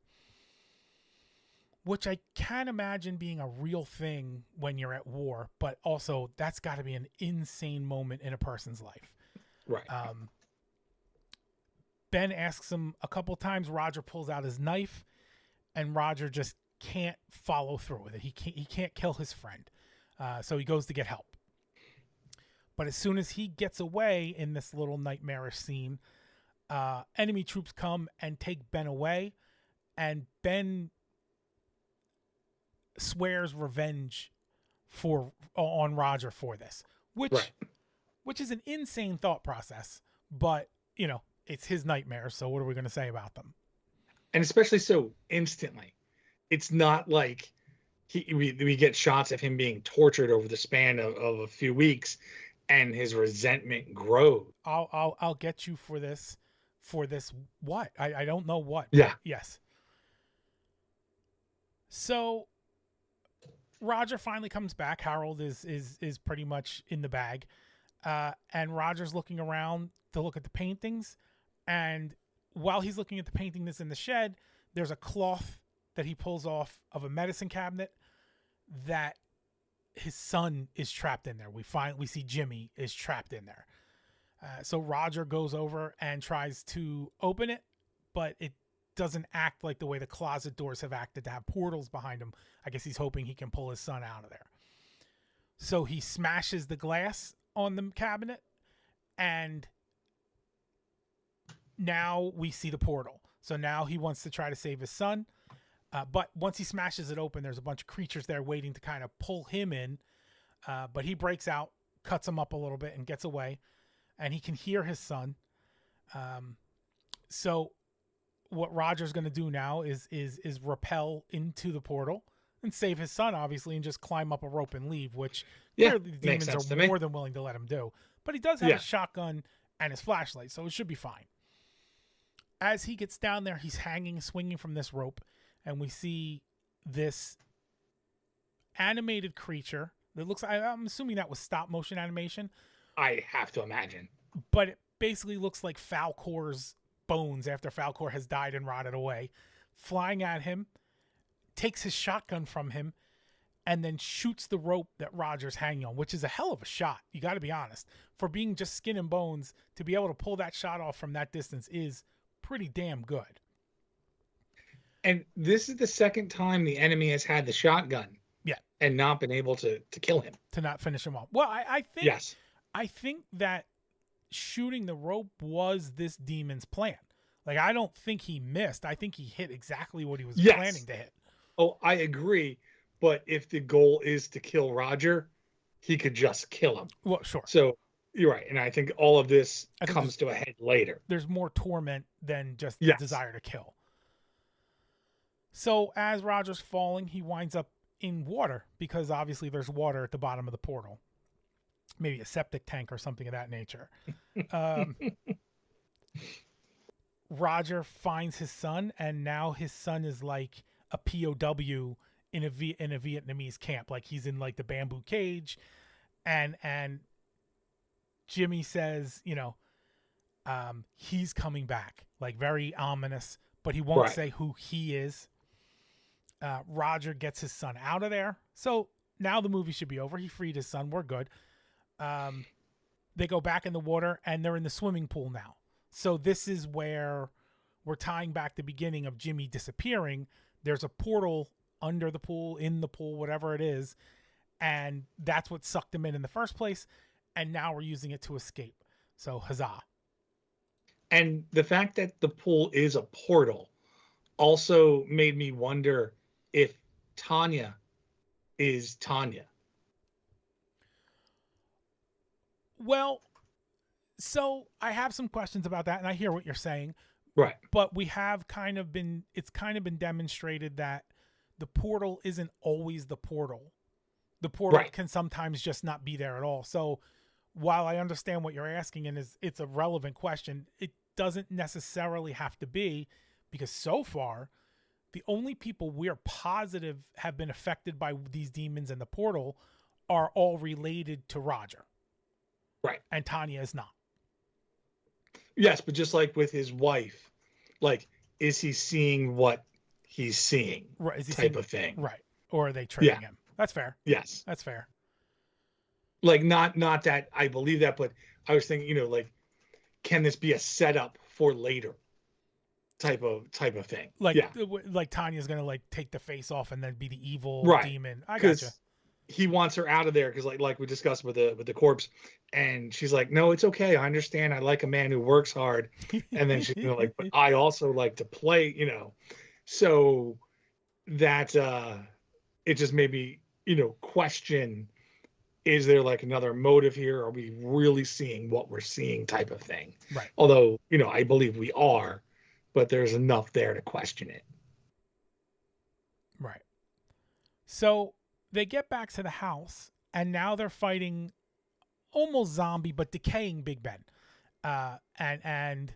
Which I can't imagine being a real thing when you're at war, but also that's got to be an insane moment in a person's life. Right. Ben asks him a couple times. Roger pulls out his knife, and Roger just can't follow through with it. He can't kill his friend, so he goes to get help. But as soon as he gets away in this little nightmarish scene, enemy troops come and take Ben away, and Ben swears revenge on Roger for this, which is an insane thought process, but it's his nightmares, so what are we going to say about them? And especially so instantly. It's not like we get shots of him being tortured over the span of a few weeks, and his resentment grows. I'll get you for this what? I don't know what. Yeah. Yes. So Roger finally comes back. Harold is pretty much in the bag, and Roger's looking around to look at the paintings, and while he's looking at the painting that's in the shed, there's a cloth that he pulls off of a medicine cabinet that his son is trapped in there. We see Jimmy is trapped in there. So Roger goes over and tries to open it, but it doesn't act like the way the closet doors have acted to have portals behind him. I guess he's hoping he can pull his son out of there. So he smashes the glass on the cabinet, and now we see the portal. So now he wants to try to save his son. But once he smashes it open, there's a bunch of creatures there waiting to kind of pull him in. But he breaks out, cuts him up a little bit, and gets away. And he can hear his son. So what Roger's going to do now is rappel into the portal and save his son, obviously, and just climb up a rope and leave, which clearly the demons are more than willing to let him do. But he does have a shotgun and his flashlight, so it should be fine. As he gets down there, he's hanging, swinging from this rope, and we see this animated creature that looks, I'm assuming that was stop motion animation. I have to imagine. But it basically looks like Falcor's bones after Falcor has died and rotted away, flying at him, takes his shotgun from him, and then shoots the rope that Roger's hanging on, which is a hell of a shot. You got to be honest. For being just skin and bones, to be able to pull that shot off from that distance is pretty damn good. And this is the second time the enemy has had the shotgun. Yeah. And not been able to kill him. To not finish him off. Well, I think yes. I think that shooting the rope was this demon's plan. Like, I don't think he missed. I think he hit exactly what he was planning to hit. Oh, I agree. But if the goal is to kill Roger, he could just kill him. Well, sure. So you're right. And I think all of this comes to a head later. There's more torment than just the desire to kill. So as Roger's falling, he winds up in water because obviously there's water at the bottom of the portal. Maybe a septic tank or something of that nature. Roger finds his son, and now his son is like a POW in a Vietnamese camp. Like, he's in like the bamboo cage, and Jimmy says, he's coming back, like very ominous, but he won't say who he is. Roger gets his son out of there. So now the movie should be over. He freed his son. We're good. They go back in the water, and they're in the swimming pool now. So this is where we're tying back the beginning of Jimmy disappearing. There's a portal under the pool, in the pool, whatever it is. And that's what sucked him in the first place. And now we're using it to escape. So huzzah. And the fact that the pool is a portal also made me wonder if Tanya is Tanya. Well, so I have some questions about that, and I hear what you're saying. Right. But it's kind of been demonstrated that the portal isn't always the portal. The portal can sometimes just not be there at all. So while I understand what you're asking, and it's a relevant question, it doesn't necessarily have to be, because so far, the only people we're positive have been affected by these demons in the portal are all related to Roger. Right. And Tanya is not. Yes, but just like with his wife, like, is he seeing what he's seeing? Right. Is he type of thing. Right. Or are they tricking him? That's fair. Yes. That's fair. Like, not that I believe that, but I was thinking, like, can this be a setup for later type of thing? Like Tanya's going to like take the face off and then be the evil demon. I gotcha. He wants her out of there because like we discussed with the corpse, and she's like, no, it's okay. I understand. I like a man who works hard. And then she's like, but I also like to play, so that it just made me, question, is there like another motive here? Are we really seeing what we're seeing type of thing? Right. Although, I believe we are, but there's enough there to question it. Right. So they get back to the house, and now they're fighting almost zombie, but decaying Big Ben. And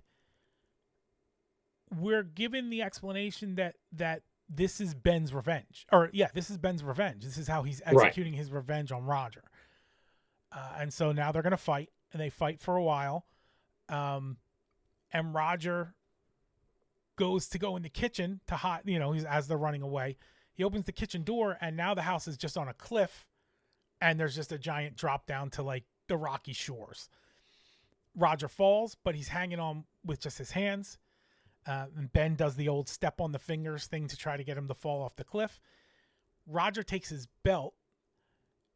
we're given the explanation that this is Ben's revenge. Or, yeah, this is Ben's revenge. This is how he's Right. executing his revenge on Roger. And so now they're going to fight, and they fight for a while. And Roger goes to go in the kitchen to hide, as they're running away. He opens the kitchen door, and now the house is just on a cliff, and there's just a giant drop down to like the rocky shores. Roger falls, but he's hanging on with just his hands. And Ben does the old step on the fingers thing to try to get him to fall off the cliff. Roger takes his belt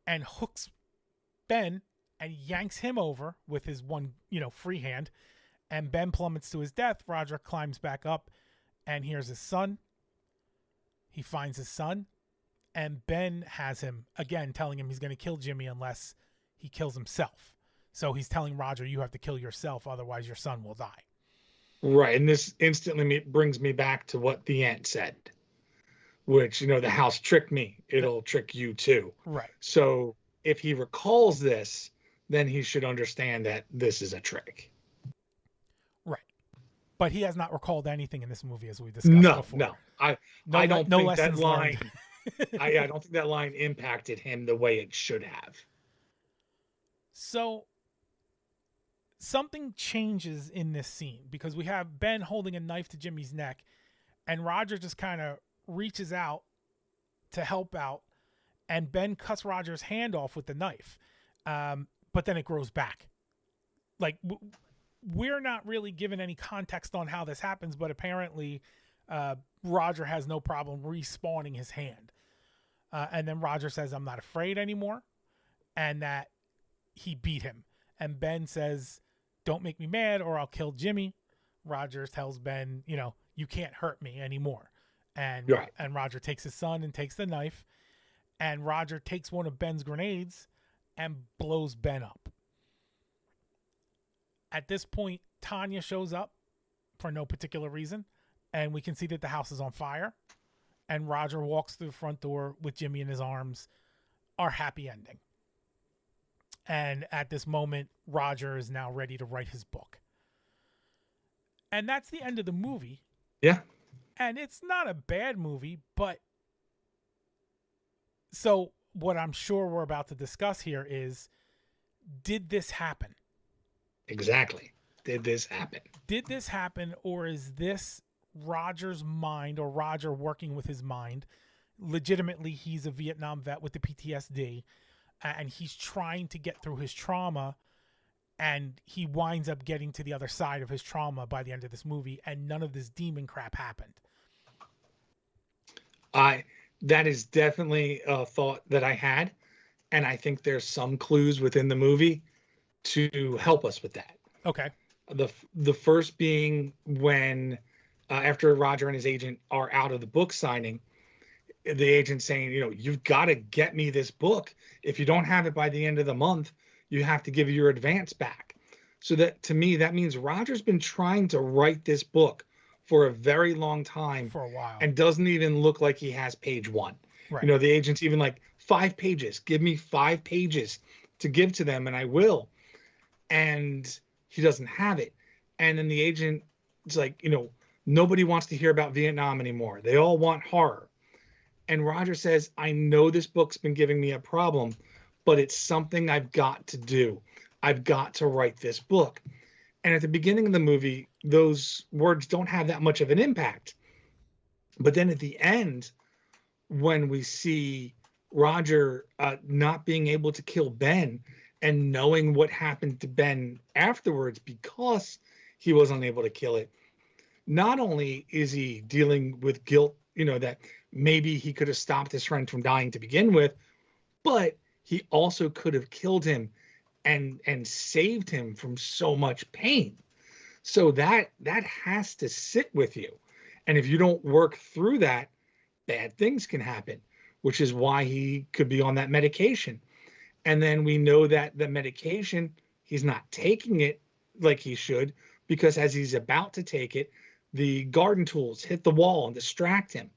and hooks Ben and yanks him over with his one, free hand. And Ben plummets to his death. Roger climbs back up and here's his son. He finds his son. And Ben has him, again, telling him he's going to kill Jimmy unless he kills himself. So he's telling Roger, you have to kill yourself, otherwise your son will die. Right. And this instantly brings me back to what the aunt said, which, the house tricked me. It'll trick you too. Right. So if he recalls this, then he should understand that this is a trick. Right. But he has not recalled anything in this movie, as we discussed before. No. I don't think that line. I don't think that line impacted him the way it should have. So something changes in this scene because we have Ben holding a knife to Jimmy's neck, and Roger just kind of reaches out to help out, and Ben cuts Roger's hand off with the knife. But then it grows back. Like, we're not really given any context on how this happens, but apparently Roger has no problem respawning his hand. And then Roger says, I'm not afraid anymore, and that he beat him. And Ben says, don't make me mad or I'll kill Jimmy. Roger tells Ben, you can't hurt me anymore. And right. And Roger takes his son and takes the knife. And Roger takes one of Ben's grenades and blows Ben up. At this point, Tanya shows up for no particular reason. And we can see that the house is on fire. And Roger walks through the front door with Jimmy in his arms. Our happy ending. And at this moment, Roger is now ready to write his book. And that's the end of the movie. Yeah. And it's not a bad movie, but so what I'm sure we're about to discuss here is, did this happen? Exactly. Did this happen? Did this happen, or is this Roger's mind, or Roger working with his mind? Legitimately, he's a Vietnam vet with the PTSD, and he's trying to get through his trauma, and he winds up getting to the other side of his trauma by the end of this movie, and none of this demon crap happened. That is definitely a thought that I had, and I think there's some clues within the movie to help us with that. Okay. The first being when after Roger and his agent are out of the book signing, the agent saying, you've got to get me this book. If you don't have it by the end of the month, you have to give your advance back. So that, to me, that means Roger's been trying to write this book for a very long time, for a while, and doesn't even look like he has page one. Right. The agent's even like, 5 pages, give me 5 pages to give to them, and I will. And he doesn't have it. And then the agent is like, nobody wants to hear about Vietnam anymore. They all want horror. And Roger says, I know this book's been giving me a problem, but it's something I've got to do. I've got to write this book. And at the beginning of the movie, those words don't have that much of an impact. But then at the end, when we see Roger not being able to kill Ben and knowing what happened to Ben afterwards because he was unable to kill it, not only is he dealing with guilt, that maybe he could have stopped his friend from dying to begin with, but he also could have killed him and saved him from so much pain. So that has to sit with you. And if you don't work through that, bad things can happen, which is why he could be on that medication. And then we know that the medication, he's not taking it like he should, because as he's about to take it, the garden tools hit the wall and distract him,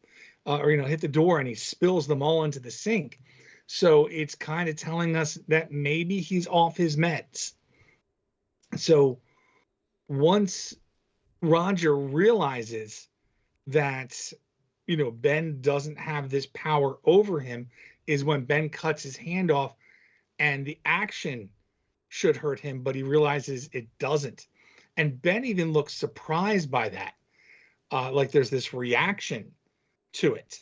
or hit the door, and he spills them all into the sink. So it's kind of telling us that maybe he's off his meds. So once Roger realizes that, Ben doesn't have this power over him is when Ben cuts his hand off, and the action should hurt him, but he realizes it doesn't. And Ben even looks surprised by that. Like there's this reaction to it.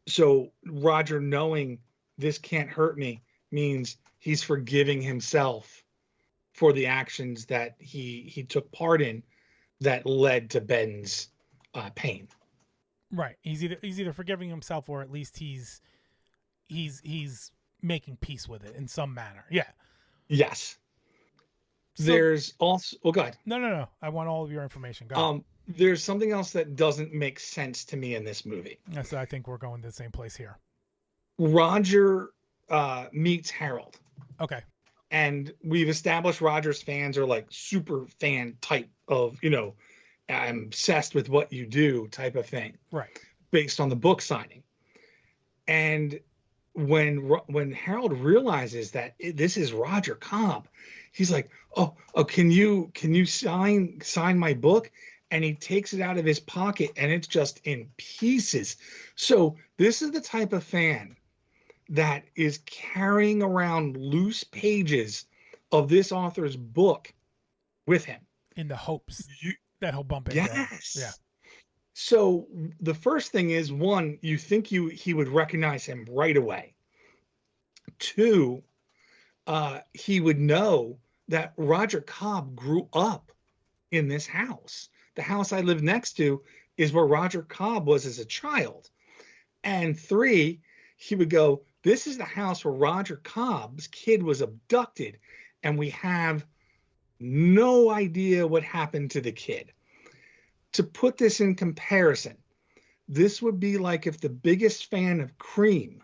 So Roger knowing this can't hurt me means he's forgiving himself for the actions that he took part in that led to Ben's pain. Right. He's either forgiving himself, or at least he's making peace with it in some manner. Yeah. Yes. So, there's also, well, go ahead. No. I want all of your information. Go ahead. There's something else that doesn't make sense to me in this movie. So I think we're going to the same place here. Roger meets Harold. Okay. And we've established Roger's fans are like super fan type of, I'm obsessed with what you do type of thing. Right. Based on the book signing. And when Harold realizes that this is Roger Cobb, he's like, oh, can you sign my book? And he takes it out of his pocket and it's just in pieces. So this is the type of fan that is carrying around loose pages of this author's book with him in the hopes that he'll bump into. Yes. Yeah. So the first thing is, one, you think he would recognize him right away. Two, he would know that Roger Cobb grew up in this house. The house I live next to is where Roger Cobb was as a child. And three, he would go, this is the house where Roger Cobb's kid was abducted, and we have no idea what happened to the kid. To put this in comparison, this would be like if the biggest fan of Cream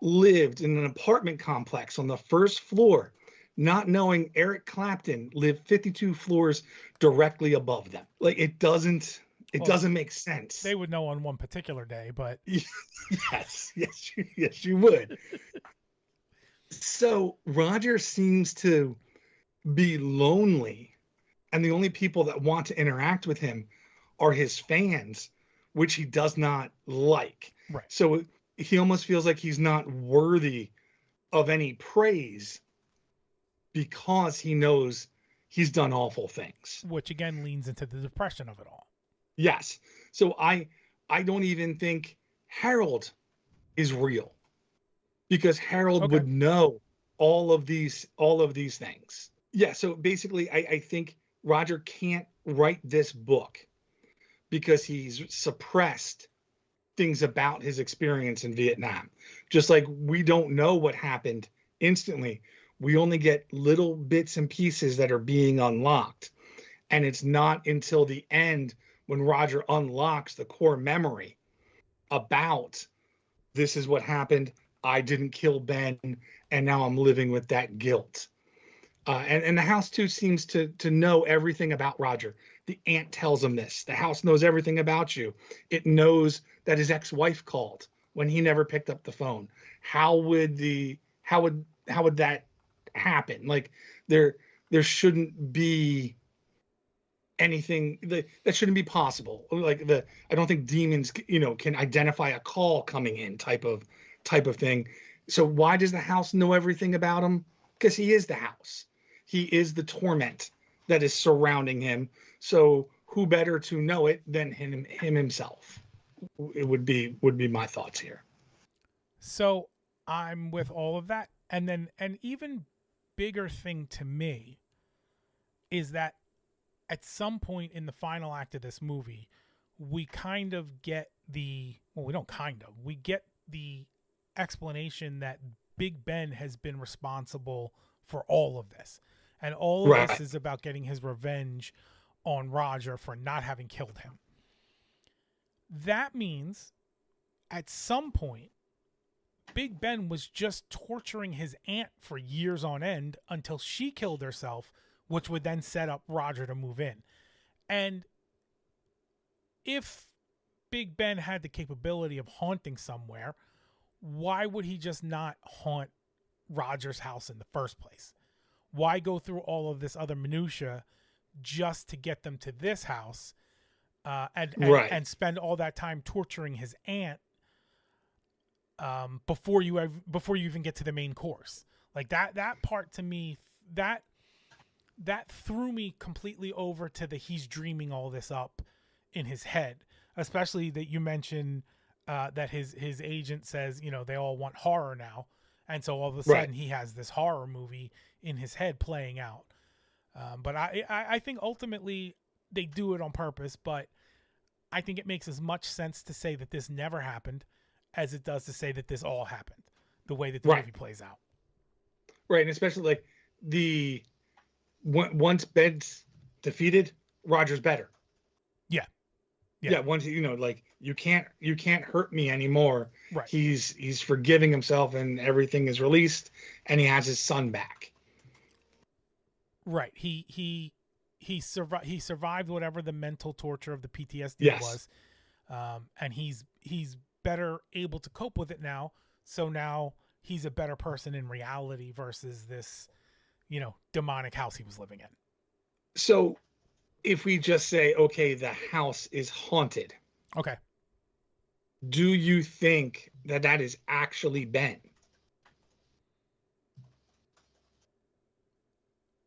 lived in an apartment complex on the first floor, not knowing Eric Clapton lived 52 floors directly above them. Like it doesn't make sense. They would know on one particular day, but yes, you would. So Roger seems to be lonely, and the only people that want to interact with him are his fans, which he does not like. Right. So he almost feels like he's not worthy of any praise because he knows he's done awful things. Which again leans into the depression of it all. Yes. So I don't even think Harold is real, because Harold would know all of these things. Yeah. So basically, I think Roger can't write this book because he's suppressed things about his experience in Vietnam. Just like we don't know what happened instantly. We only get little bits and pieces that are being unlocked. And it's not until the end when Roger unlocks the core memory about this is what happened. I didn't kill Ben, and now I'm living with that guilt. And the house too seems to know everything about Roger. The aunt tells him this. The house knows everything about you. It knows that his ex-wife called when he never picked up the phone. How would that happen? Like there shouldn't be anything that shouldn't be possible. Like I don't think demons, can identify a call coming in type of thing. So why does the house know everything about him? Because he is the house. He is the torment that is surrounding him. So who better to know it than him himself? It would be my thoughts here. So I'm with all of that. And then an even bigger thing to me is that at some point in the final act of this movie, we kind of get we get the explanation that Big Ben has been responsible for all of this. And all of this is about getting his revenge on Roger for not having killed him. That means at some point, Big Ben was just torturing his aunt for years on end until she killed herself, which would then set up Roger to move in. And if Big Ben had the capability of haunting somewhere, why would he just not haunt Roger's house in the first place? Why go through all of this other minutia just to get them to this house Right. and spend all that time torturing his aunt before you even get to the main course. Like that part to me, that threw me completely over to the he's dreaming all this up in his head, especially that you mentioned that his agent says, you know, they all want horror now, and so all of a sudden he has this horror movie in his head playing out. But I think ultimately they do it on purpose, but I think it makes as much sense to say that this never happened as it does to say that this all happened, the way that the movie plays out. Right, and especially like once Ben's defeated, Roger's better. Yeah. Once, you know, like you can't hurt me anymore. Right. He's forgiving himself, and everything is released, and he has his son back. Right. He survived whatever the mental torture of the PTSD was, and he's better able to cope with it now. So now he's a better person in reality versus this, you know, demonic house he was living in. So if we just say, okay, the house is haunted. Okay. Do you think that is actually Ben?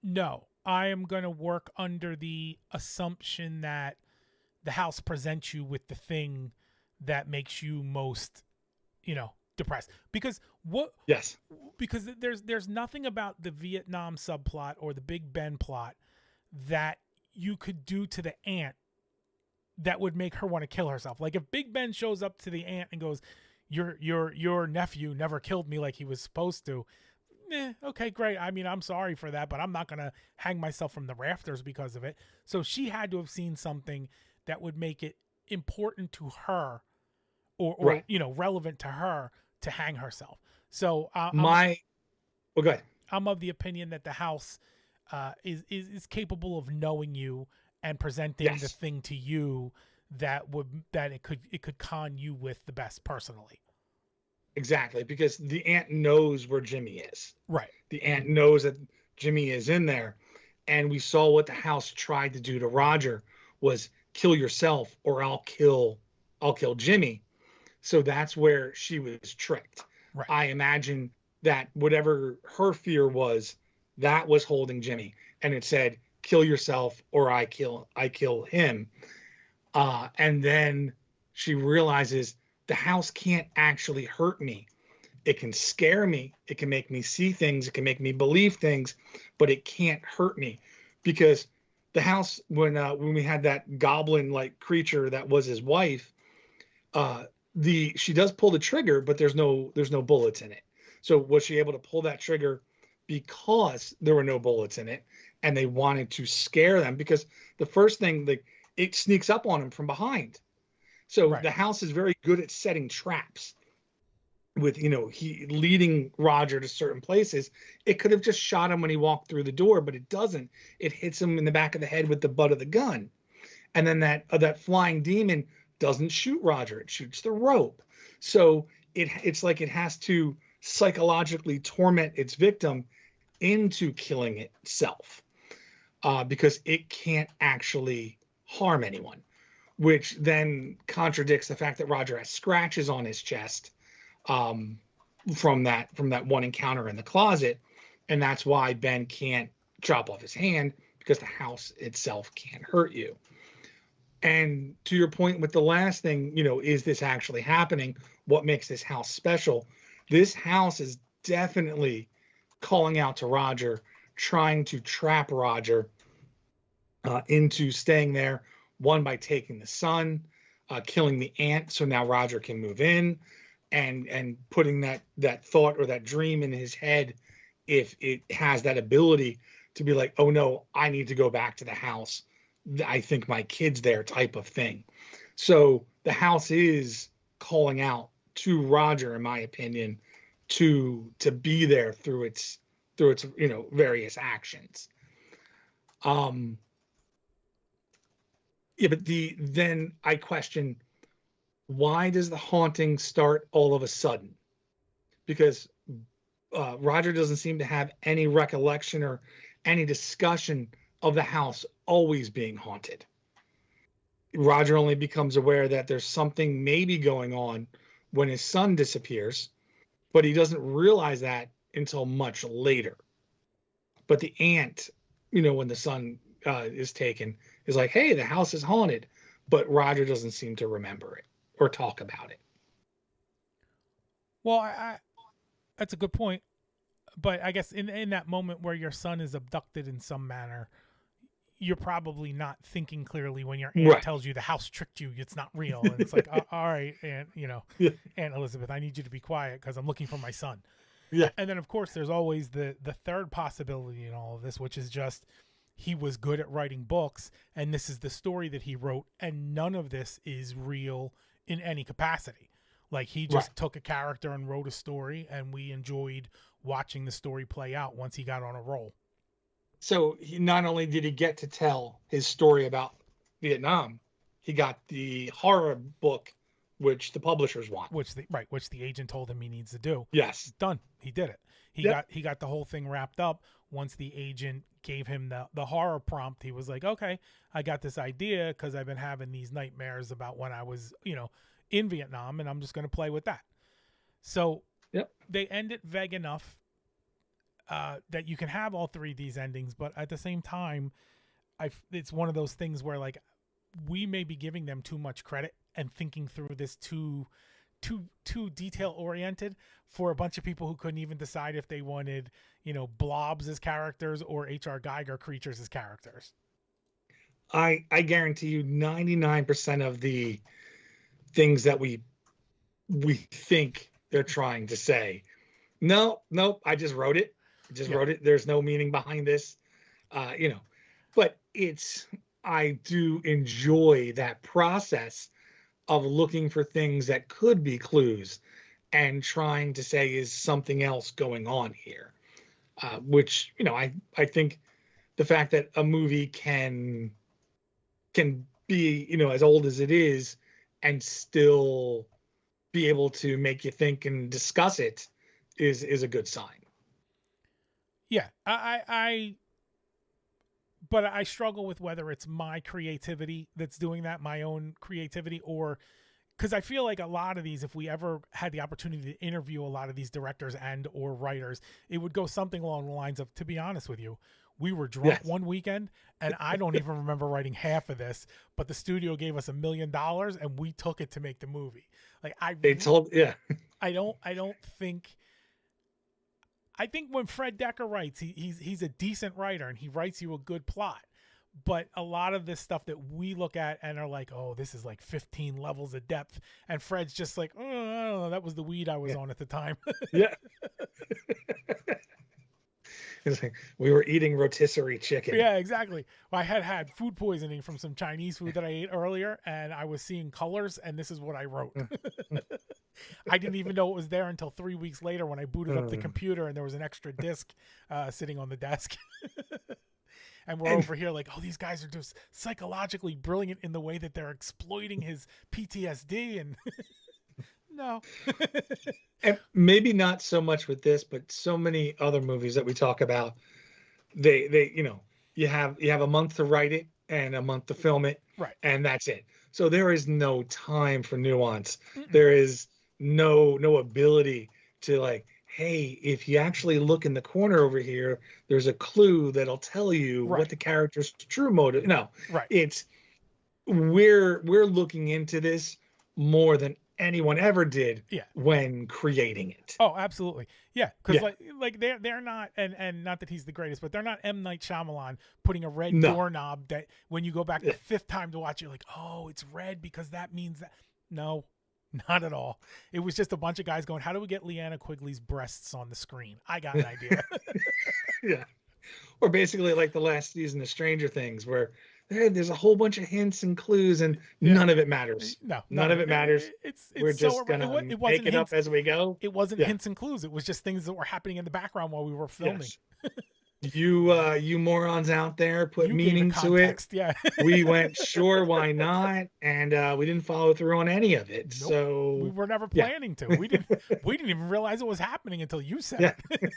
No, I am going to work under the assumption that the house presents you with the thing that makes you most, you know, depressed. Because because there's nothing about the Vietnam subplot or the Big Ben plot that you could do to the aunt that would make her want to kill herself. Like if Big Ben shows up to the aunt and goes, your nephew never killed me like he was supposed to. Okay, great. I mean, I'm sorry for that, but I'm not going to hang myself from the rafters because of it. So she had to have seen something that would make it important to her or you know, relevant to her to hang herself. So go ahead. I'm of the opinion that the house is capable of knowing you and presenting the thing to you that it could con you with the best personally. Exactly, because the aunt knows where Jimmy is. Right. The aunt knows that Jimmy is in there, and we saw what the house tried to do to Roger was kill yourself or I'll kill Jimmy. So that's where she was tricked. Right. I imagine that whatever her fear was, that was holding Jimmy, and it said kill yourself or I kill him. And then she realizes the house can't actually hurt me. It can scare me. It can make me see things. It can make me believe things, but it can't hurt me, because the house, when we had that goblin-like creature that was his wife, she does pull the trigger, but there's no bullets in it. So was she able to pull that trigger because there were no bullets in it, and they wanted to scare them? Because the first thing, like, it sneaks up on them from behind. So the house is very good at setting traps. With, you know, he leading Roger to certain places. It could have just shot him when he walked through the door, but it doesn't. It hits him in the back of the head with the butt of the gun. And then that flying demon doesn't shoot Roger. It shoots the rope. So it's like it has to psychologically torment its victim into killing itself, because it can't actually harm anyone, which then contradicts the fact that Roger has scratches on his chest from that one encounter in the closet, and that's why Ben can't chop off his hand, because the house itself can't hurt you. And to your point with the last thing, you know, is this actually happening? What makes this house special? This house is definitely calling out to Roger, trying to trap Roger into staying there. One, by taking the son, killing the aunt, so now Roger can move in, and putting that thought or that dream in his head, if it has that ability to be like, oh no, I need to go back to the house. I think my kid's there, type of thing. So the house is calling out to Roger, in my opinion, to be there through its you know, various actions. But then I question, why does the haunting start all of a sudden? Because Roger doesn't seem to have any recollection or any discussion of the house always being haunted. Roger only becomes aware that there's something maybe going on when his son disappears, but he doesn't realize that until much later. But the aunt, when the son is taken, is like, hey, the house is haunted. But Roger doesn't seem to remember it or talk about it. Well, that's a good point. But I guess in that moment where your son is abducted in some manner, you're probably not thinking clearly when your aunt tells you the house tricked you. It's not real. And it's like, all right, Aunt, Aunt Elizabeth, I need you to be quiet because I'm looking for my son. Yeah. And then, of course, there's always the third possibility in all of this, which is just he was good at writing books, and this is the story that he wrote, and none of this is real in any capacity. Like, he just took a character and wrote a story, and we enjoyed watching the story play out once he got on a roll. So not only did he get to tell his story about Vietnam, he got the horror book, which the publishers want. Which the agent told him he needs to do. Yes. Done. He did it. He got the whole thing wrapped up. Once the agent gave him the horror prompt, he was like, okay, I got this idea because I've been having these nightmares about when I was, in Vietnam, and I'm just going to play with that. So they end it vague enough that you can have all three of these endings, but at the same time, it's one of those things where, like, we may be giving them too much credit and thinking through this too detail oriented for a bunch of people who couldn't even decide if they wanted, blobs as characters or H.R. Geiger creatures as characters. I guarantee you 99% of the things that we think they're trying to say, nope, I just wrote it. Wrote it. There's no meaning behind this, but I do enjoy that process of looking for things that could be clues and trying to say, is something else going on here? Which, I think the fact that a movie can be, as old as it is and still be able to make you think and discuss it is a good sign. Yeah, but I struggle with whether it's my creativity that's doing that, my own creativity, or because I feel like a lot of these, if we ever had the opportunity to interview a lot of these directors and or writers, it would go something along the lines of, to be honest with you, we were drunk one weekend and I don't even remember writing half of this, but the studio gave us $1 million and we took it to make the movie. Like I think when Fred Dekker writes, he's a decent writer and he writes you a good plot. But a lot of this stuff that we look at and are like, oh, this is like 15 levels of depth. And Fred's just like, oh, I don't know, that was the weed I was on at the time. Yeah. It's like we were eating rotisserie chicken. Yeah, exactly. Well, I had food poisoning from some Chinese food that I ate earlier, and I was seeing colors, and this is what I wrote. I didn't even know it was there until 3 weeks later when I booted up the computer, and there was an extra disc sitting on the desk. And we're over here like, oh, these guys are just psychologically brilliant in the way that they're exploiting his PTSD. And no. And maybe not so much with this, but so many other movies that we talk about, they you have a month to write it and a month to film it, right? And that's it. So there is no time for nuance. Mm-mm. There is no ability to, like, hey, if you actually look in the corner over here, there's a clue that'll tell you what the character's true motive. No, it's we're looking into this more than anyone ever did when creating it. Oh, absolutely. Yeah, because like they're not, and not that he's the greatest, but they're not M. Night Shyamalan putting a red doorknob that when you go back the fifth time to watch, you're like, oh, it's red because that means that. No, not at all. It was just a bunch of guys going, how do we get Leanna Quigley's breasts on the screen? I got an idea. Yeah. Or basically like the last season of Stranger Things, where there's a whole bunch of hints and clues and none of it matters. No, none of it matters. We're just going to make it up as we go. It wasn't hints and clues. It was just things that were happening in the background while we were filming. Yes. You morons out there put meaning to it. Yeah. We went, sure, why not? And we didn't follow through on any of it. Nope. So we were never planning to. We didn't even realize it was happening until you said it.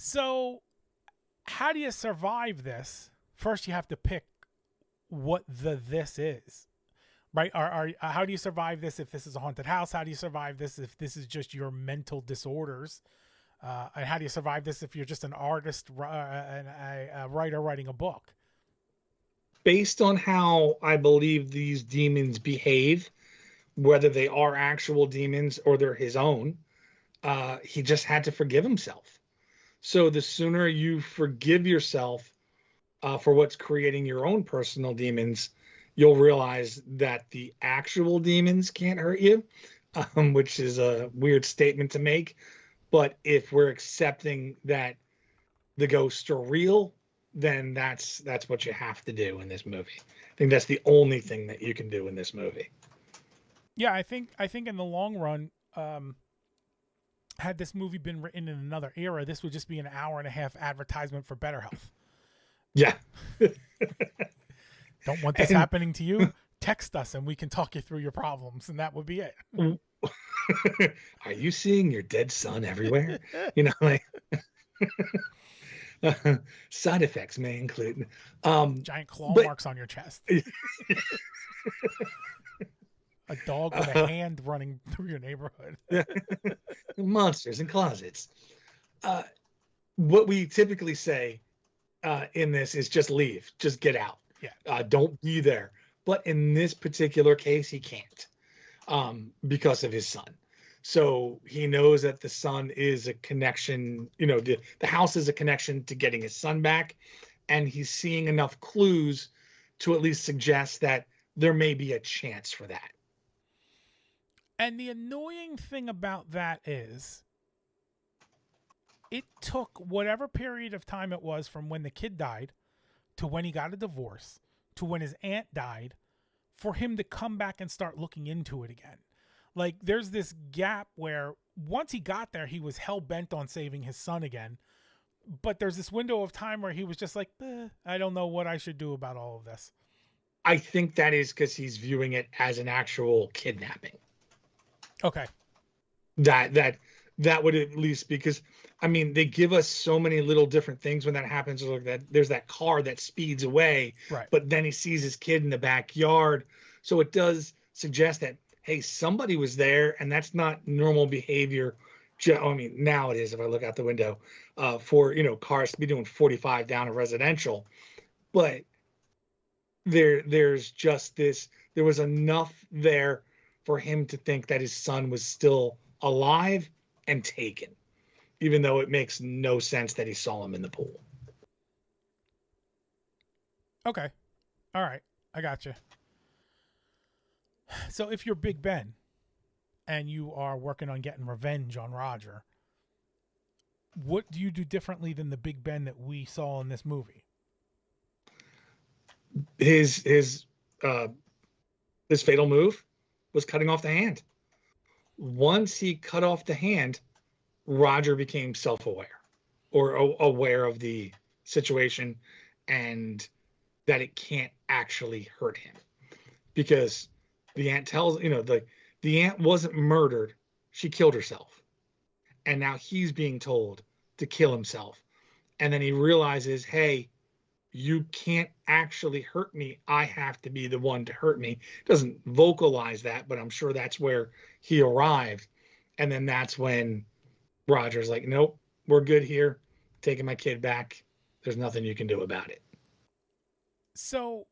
So how do you survive this first you have to pick what this is, right? How do you survive this if this is a haunted house? How do you survive this if this is just your mental disorders? And how do you survive this if you're just an artist, a writer writing a book? Based on how I believe these demons behave, whether they are actual demons or they're his own, he just had to forgive himself. So the sooner you forgive yourself for what's creating your own personal demons, you'll realize that the actual demons can't hurt you, which is a weird statement to make. But if we're accepting that the ghosts are real, then that's what you have to do in this movie. I think that's the only thing that you can do in this movie. Yeah, I think in the long run, had this movie been written in another era, this would just be an hour and a half advertisement for Better Health. Yeah. Don't want this happening to you? Text us and we can talk you through your problems, and that would be it. Are you seeing your dead son everywhere? Like side effects may include giant claw marks on your chest. A dog with a hand running through your neighborhood. Monsters in closets. What we typically say in this is just leave, just get out. Yeah. Don't be there. But in this particular case, he can't because of his son. So he knows that the son is a connection, the house is a connection to getting his son back. And he's seeing enough clues to at least suggest that there may be a chance for that. And the annoying thing about that is it took whatever period of time it was from when the kid died to when he got a divorce to when his aunt died for him to come back and start looking into it again. Like, there's this gap where once he got there, he was hell-bent on saving his son again. But there's this window of time where he was just like, I don't know what I should do about all of this. I think that is because he's viewing it as an actual kidnapping. Okay. That would at least, because they give us so many little different things when that happens. Like that, there's that car that speeds away, right? But then he sees his kid in the backyard, so it does suggest that, hey, somebody was there, and that's not normal behavior. Now it is if I look out the window for cars to be doing 45 down a residential, but there's just this. There was enough there for him to think that his son was still alive and taken, even though it makes no sense that he saw him in the pool. Okay. All right. I got you. So if you're Big Ben and you are working on getting revenge on Roger, what do you do differently than the Big Ben that we saw in this movie? His fatal move was cutting off the hand. Once he cut off the hand, Roger became self-aware or aware of the situation and that it can't actually hurt him, because the aunt tells, the aunt wasn't murdered. She killed herself. And now he's being told to kill himself. And then he realizes, hey, you can't actually hurt me. I have to be the one to hurt me. Doesn't vocalize that, but I'm sure that's where he arrived. And then that's when Roger's like, nope, we're good here. Taking my kid back. There's nothing you can do about it. So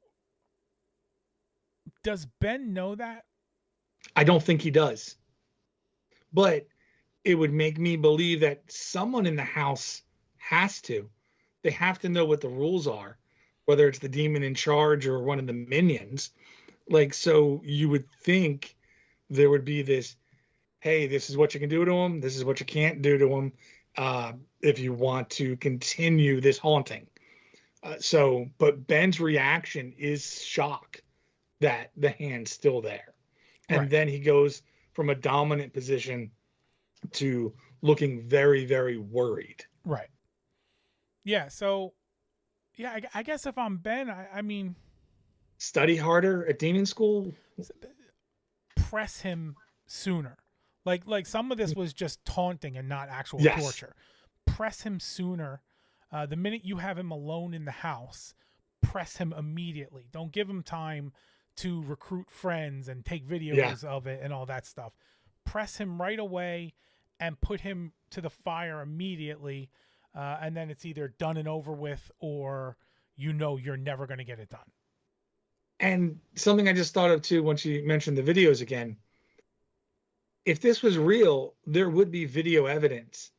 does Ben know that? I don't think he does. But it would make me believe that someone in the house has to. They have to know what the rules are, whether it's the demon in charge or one of the minions. So you would think there would be this, hey, this is what you can do to him. This is what you can't do to him if you want to continue this haunting. But Ben's reaction is shock that the hand's still there. And right. Then he goes from a dominant position to looking very, very worried. Right. Yeah. So, yeah, I guess if I'm Ben, I mean, study harder at demon school. Press him sooner. Like some of this was just taunting and not actual torture. Press him sooner. The minute you have him alone in the house, press him immediately. Don't give him time to recruit friends and take Yeah. videos of it and all that stuff. Press him right away and put him to the fire immediately. And then it's either done and over with, or you're never going to get it done. And something I just thought of too, once you mentioned the videos again, if this was real, there would be video evidence.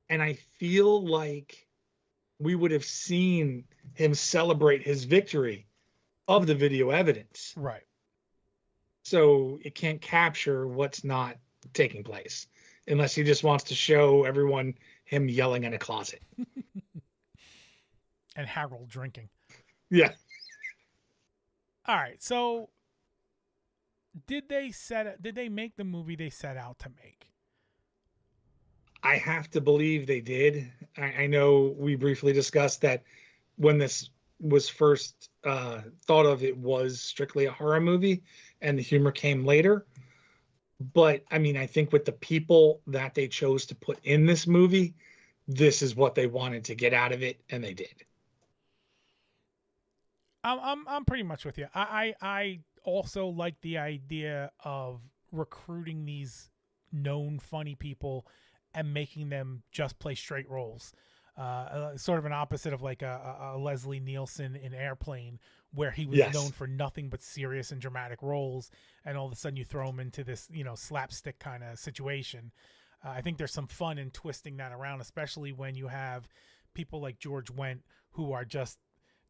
And I feel like we would have seen him celebrate his victory of the video evidence. Right. So it can't capture what's not taking place unless he just wants to show everyone him yelling in a closet. And Harold drinking. Yeah. All right. So did they make the movie they set out to make? I have to believe they did. I know we briefly discussed that when this was first thought of, it was strictly a horror movie and the humor came later. But I mean, I think with the people that they chose to put in this movie, this is what they wanted to get out of it, and they did. I'm pretty much with you. I also like the idea of recruiting these known funny people and making them just play straight roles. Sort of an opposite of like a Leslie Nielsen in Airplane, where he was known for nothing but serious and dramatic roles, and all of a sudden you throw him into this, slapstick kind of situation. I think there's some fun in twisting that around, especially when you have people like George Wendt, who are just,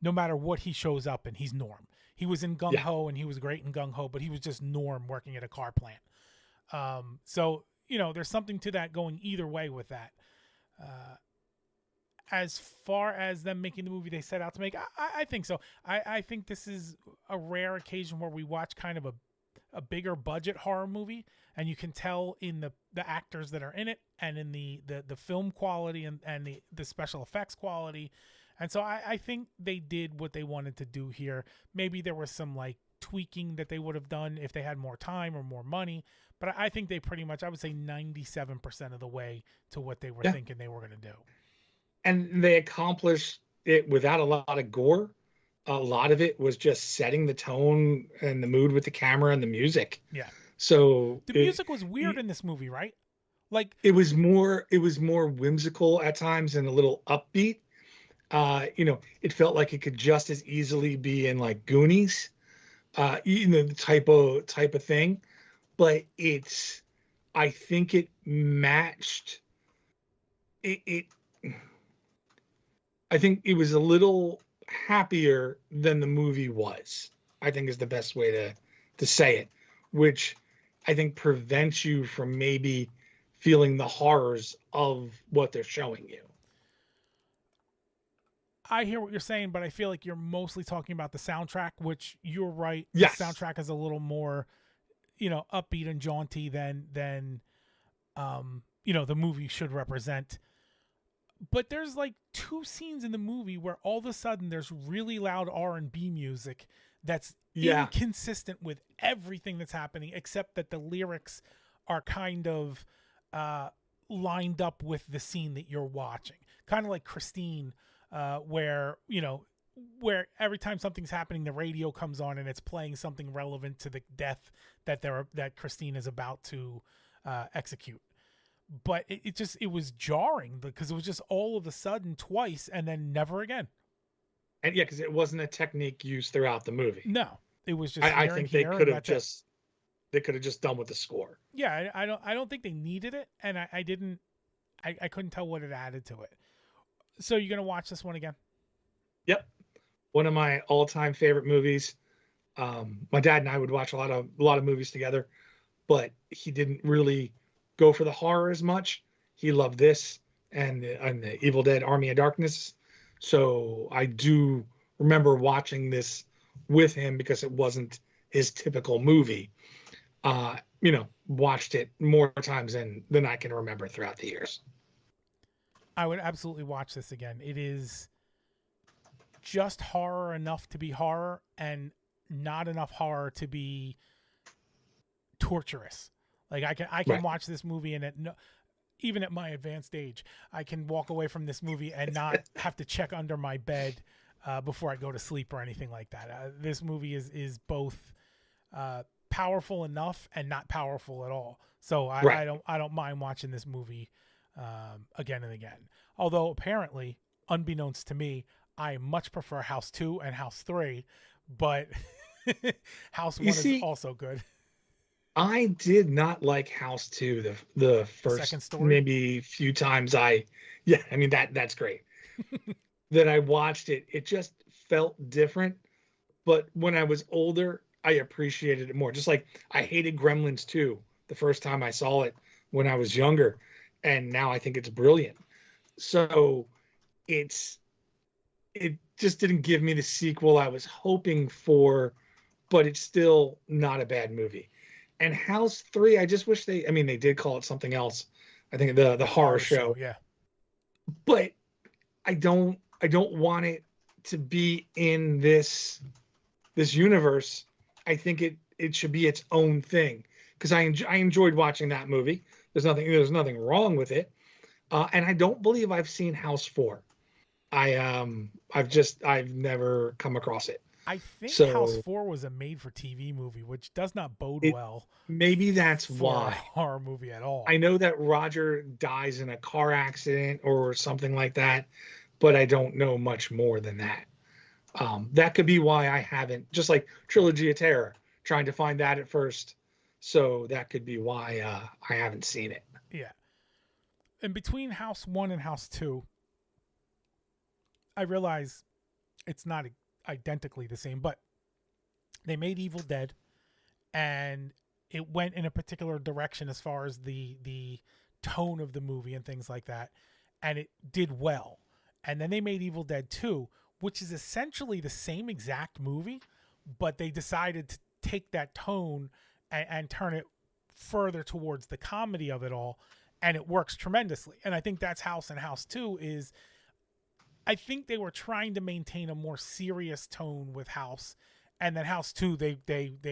no matter what he shows up in, he's Norm. He was in Gung Ho and he was great in Gung Ho, but he was just Norm working at a car plant. So, there's something to that going either way with that. As far as them making the movie they set out to make, I think so. I think this is a rare occasion where we watch kind of a bigger budget horror movie, and you can tell in the actors that are in it, and in the film quality and the special effects quality. And so I think they did what they wanted to do here. Maybe there was some like tweaking that they would have done if they had more time or more money, but I think they pretty much, I would say 97% of the way to what they were thinking they were going to do. And they accomplished it without a lot of gore. A lot of it was just setting the tone and the mood with the camera and the music. Yeah. So the music was weird in this movie, right? Like it was more whimsical at times and a little upbeat. It felt like it could just as easily be in like Goonies, the type of thing. But I think it matched it. I think it was a little happier than the movie was, I think is the best way to say it, which I think prevents you from maybe feeling the horrors of what they're showing you. I hear what you're saying, but I feel like you're mostly talking about the soundtrack, which you're right. Yes. The soundtrack is a little more, upbeat and jaunty than the movie should represent. But there's like two scenes in the movie where all of a sudden there's really loud R&B music that's inconsistent with everything that's happening, except that the lyrics are kind of lined up with the scene that you're watching. Kind of like Christine, where every time something's happening, the radio comes on and it's playing something relevant to the death that Christine is about to execute. But it was jarring because it was just all of a sudden twice and then never again. And because it wasn't a technique used throughout the movie. No, it was just. I think they could have just done with the score. Yeah, I don't think they needed it, and I couldn't tell what it added to it. So you're gonna watch this one again? Yep, one of my all-time favorite movies. My dad and I would watch a lot of movies together, but he didn't really go for the horror as much. He loved this and the Evil Dead Army of Darkness. So I do remember watching this with him because it wasn't his typical movie. Watched it more times than I can remember throughout the years. I would absolutely watch this again. It is just horror enough to be horror and not enough horror to be torturous. Like I can watch this movie and even at my advanced age, I can walk away from this movie and not have to check under my bed before I go to sleep or anything like that. This movie is both powerful enough and not powerful at all. So Right. I don't mind watching this movie again and again. Although apparently, unbeknownst to me, I much prefer House 2 and House 3, but House You 1 is see, also good. I did not like House 2 the The first second story. maybe few times yeah, I mean that's great. That I watched it, it just felt different. But when I was older, I appreciated it more. Just like I hated Gremlins 2 the first time I saw it when I was younger, and now I think it's brilliant. So it's it just didn't give me the sequel I was hoping for, but it's still not a bad movie. And House 3, I just wish I mean they did call it something else. I think the The horror horror show, show, yeah. but I don't want it to be in this universe. I think it should be its own thing because I enjoyed watching that movie. There's nothing wrong with it, and I don't believe I've seen House 4. I've never come across it. I think House So 4 was a made for TV movie, which does not bode it well maybe that's for a why. horror movie at I all. know that Roger dies in a car accident or something like that, but I don't know much more than that. That could be why I haven't, just like Trilogy of Terror, trying to find that at first. So that could be why I haven't seen it. Yeah. And between House 1 and House 2, I realize it's not identically the same, but they made Evil Dead and it went in a particular direction as far as the tone of the movie and things like that, and it did well. And then they made Evil Dead 2, which is essentially the same exact movie, but they decided to take that tone and turn it further towards the comedy of it all, and it works tremendously. And I think that's House and House 2 is I think they were trying to maintain a more serious tone with House, and then House 2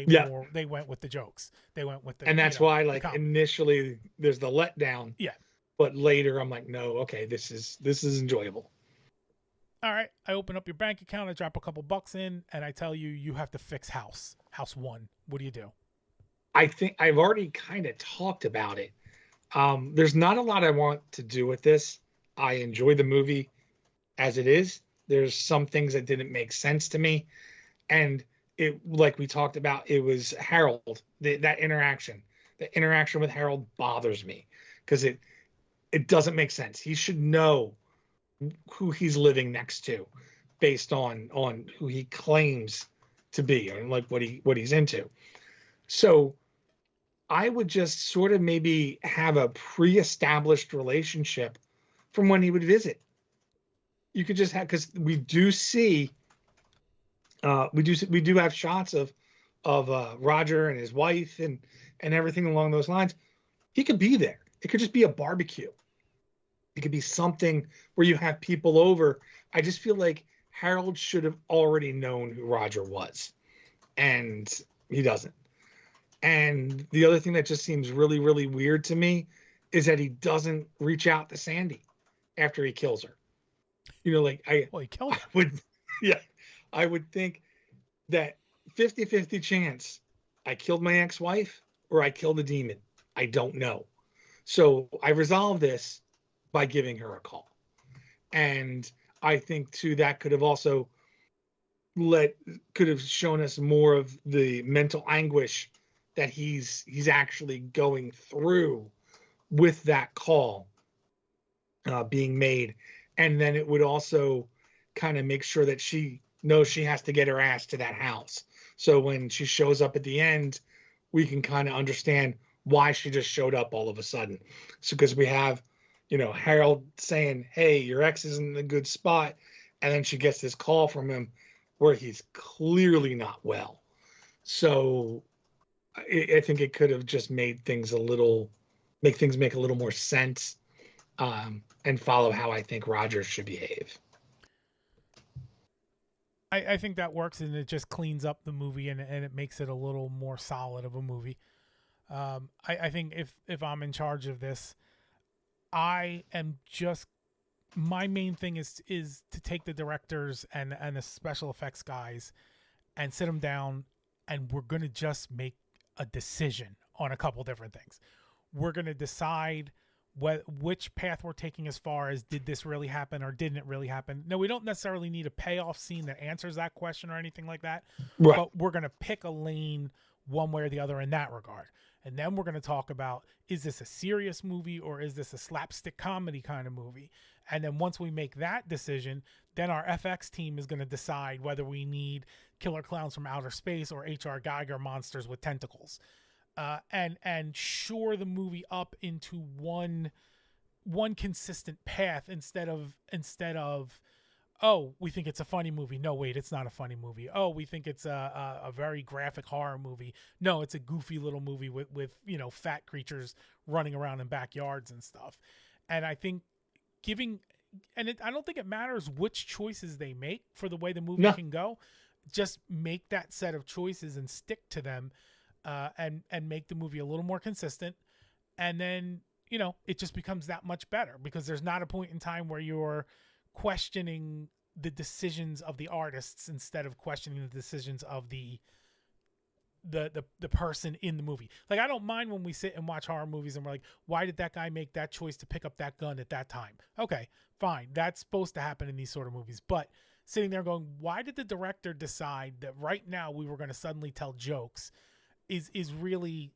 Yeah, they went with the jokes. They went with the and that's why the like comedy. initially there's the letdown, Yeah. but later I'm like, no, okay, this is enjoyable. All right. I open up your bank account, I drop a couple bucks in, and I tell you you have to fix House 1. What do you do? I think I've already kind of talked about it. There's not a lot I want to do with this. I enjoy the movie as it is. There's some things that didn't make sense to me, and it like we talked about, it was Harold. That interaction, the interaction with Harold bothers me because it doesn't make sense. He should know who he's living next to based on who he claims to be and like what he's into. So I would just sort of maybe have a pre-established relationship from when he would visit. You could just have, because we do have shots of Roger and his wife and everything along those lines. He could be there. It could just be a barbecue. It could be something where you have people over. I just feel like Harold should have already known who Roger was, and he doesn't. And the other thing that just seems really, really weird to me is that he doesn't reach out to Sandy after he kills her. Like Well, he killed I her. would, yeah, I would think that 50-50 chance I killed my ex-wife or I killed a demon. I don't know. So I resolved this by giving her a call. And I think too that could have also could have shown us more of the mental anguish that he's actually going through with that call being made. And then it would also kind of make sure that she knows she has to get her ass to that house. So when she shows up at the end, we can kind of understand why she just showed up all of a sudden. So because we have, Harold saying, "Hey, your ex is in a good spot," and then she gets this call from him where he's clearly not well. So I think it could have just made things make a little more sense, and follow how I think Roger should behave. I think that works, and it just cleans up the movie, and it makes it a little more solid of a movie. I think if I'm in charge of this, I am just my main thing is to take the directors and the special effects guys and sit them down, and we're going to just make a decision on a couple different things. We're going to decide which path we're taking as far as did this really happen or didn't it really happen. No, we don't necessarily need a payoff scene that answers that question or anything like that. Right. But we're going to pick a lane one way or the other in that regard. And then we're going to talk about, is this a serious movie or is this a slapstick comedy kind of movie? And then once we make that decision, then our FX team is going to decide whether we need killer clowns from outer space or H.R. Geiger monsters with tentacles. And shore the movie up into one consistent path instead of, oh, we think it's a funny movie. No, wait, it's not a funny movie. Oh, we think it's a very graphic horror movie. No, it's a goofy little movie with fat creatures running around in backyards and stuff. And I think I don't think it matters which choices they make for the way the movie can go. Just make that set of choices and stick to them. And make the movie a little more consistent, and then it just becomes that much better, because there's not a point in time where you're questioning the decisions of the artists instead of questioning the decisions of the person in the movie. Like, I don't mind when we sit and watch horror movies and we're like, why did that guy make that choice to pick up that gun at that time? Okay, fine, that's supposed to happen in these sort of movies. But sitting there going, why did the director decide that right now we were going to suddenly tell jokes is really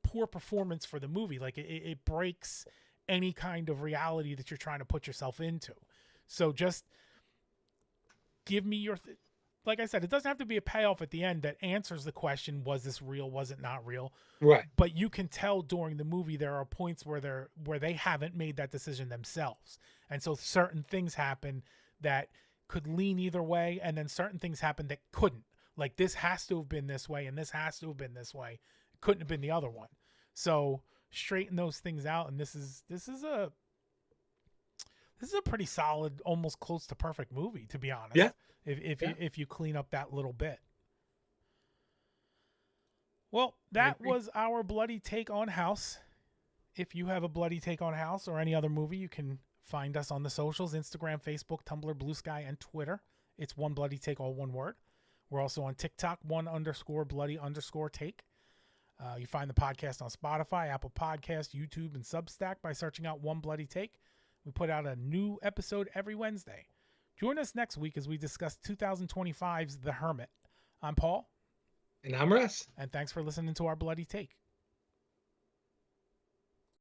poor performance for the movie. Like, it breaks any kind of reality that you're trying to put yourself into. So just give me like I said, it doesn't have to be a payoff at the end that answers the question, was this real? Was it not real? Right. But you can tell during the movie there are points where they haven't made that decision themselves. And so certain things happen that could lean either way, and then certain things happen that couldn't. Like, this has to have been this way, and this has to have been this way. It couldn't have been the other one. So straighten those things out, and this is a pretty solid, almost close to perfect movie, to be honest. Yeah. If you clean up that little bit. Well, that was our bloody take on House. If you have a bloody take on House or any other movie, you can find us on the socials: Instagram, Facebook, Tumblr, Blue Sky, and Twitter. It's One Bloody Take, all one word. We're also on TikTok, _bloody_take. You find the podcast on Spotify, Apple Podcasts, YouTube, and Substack by searching out One Bloody Take. We put out a new episode every Wednesday. Join us next week as we discuss 2025's The Hermit. I'm Paul. And I'm Russ. And thanks for listening to our Bloody Take.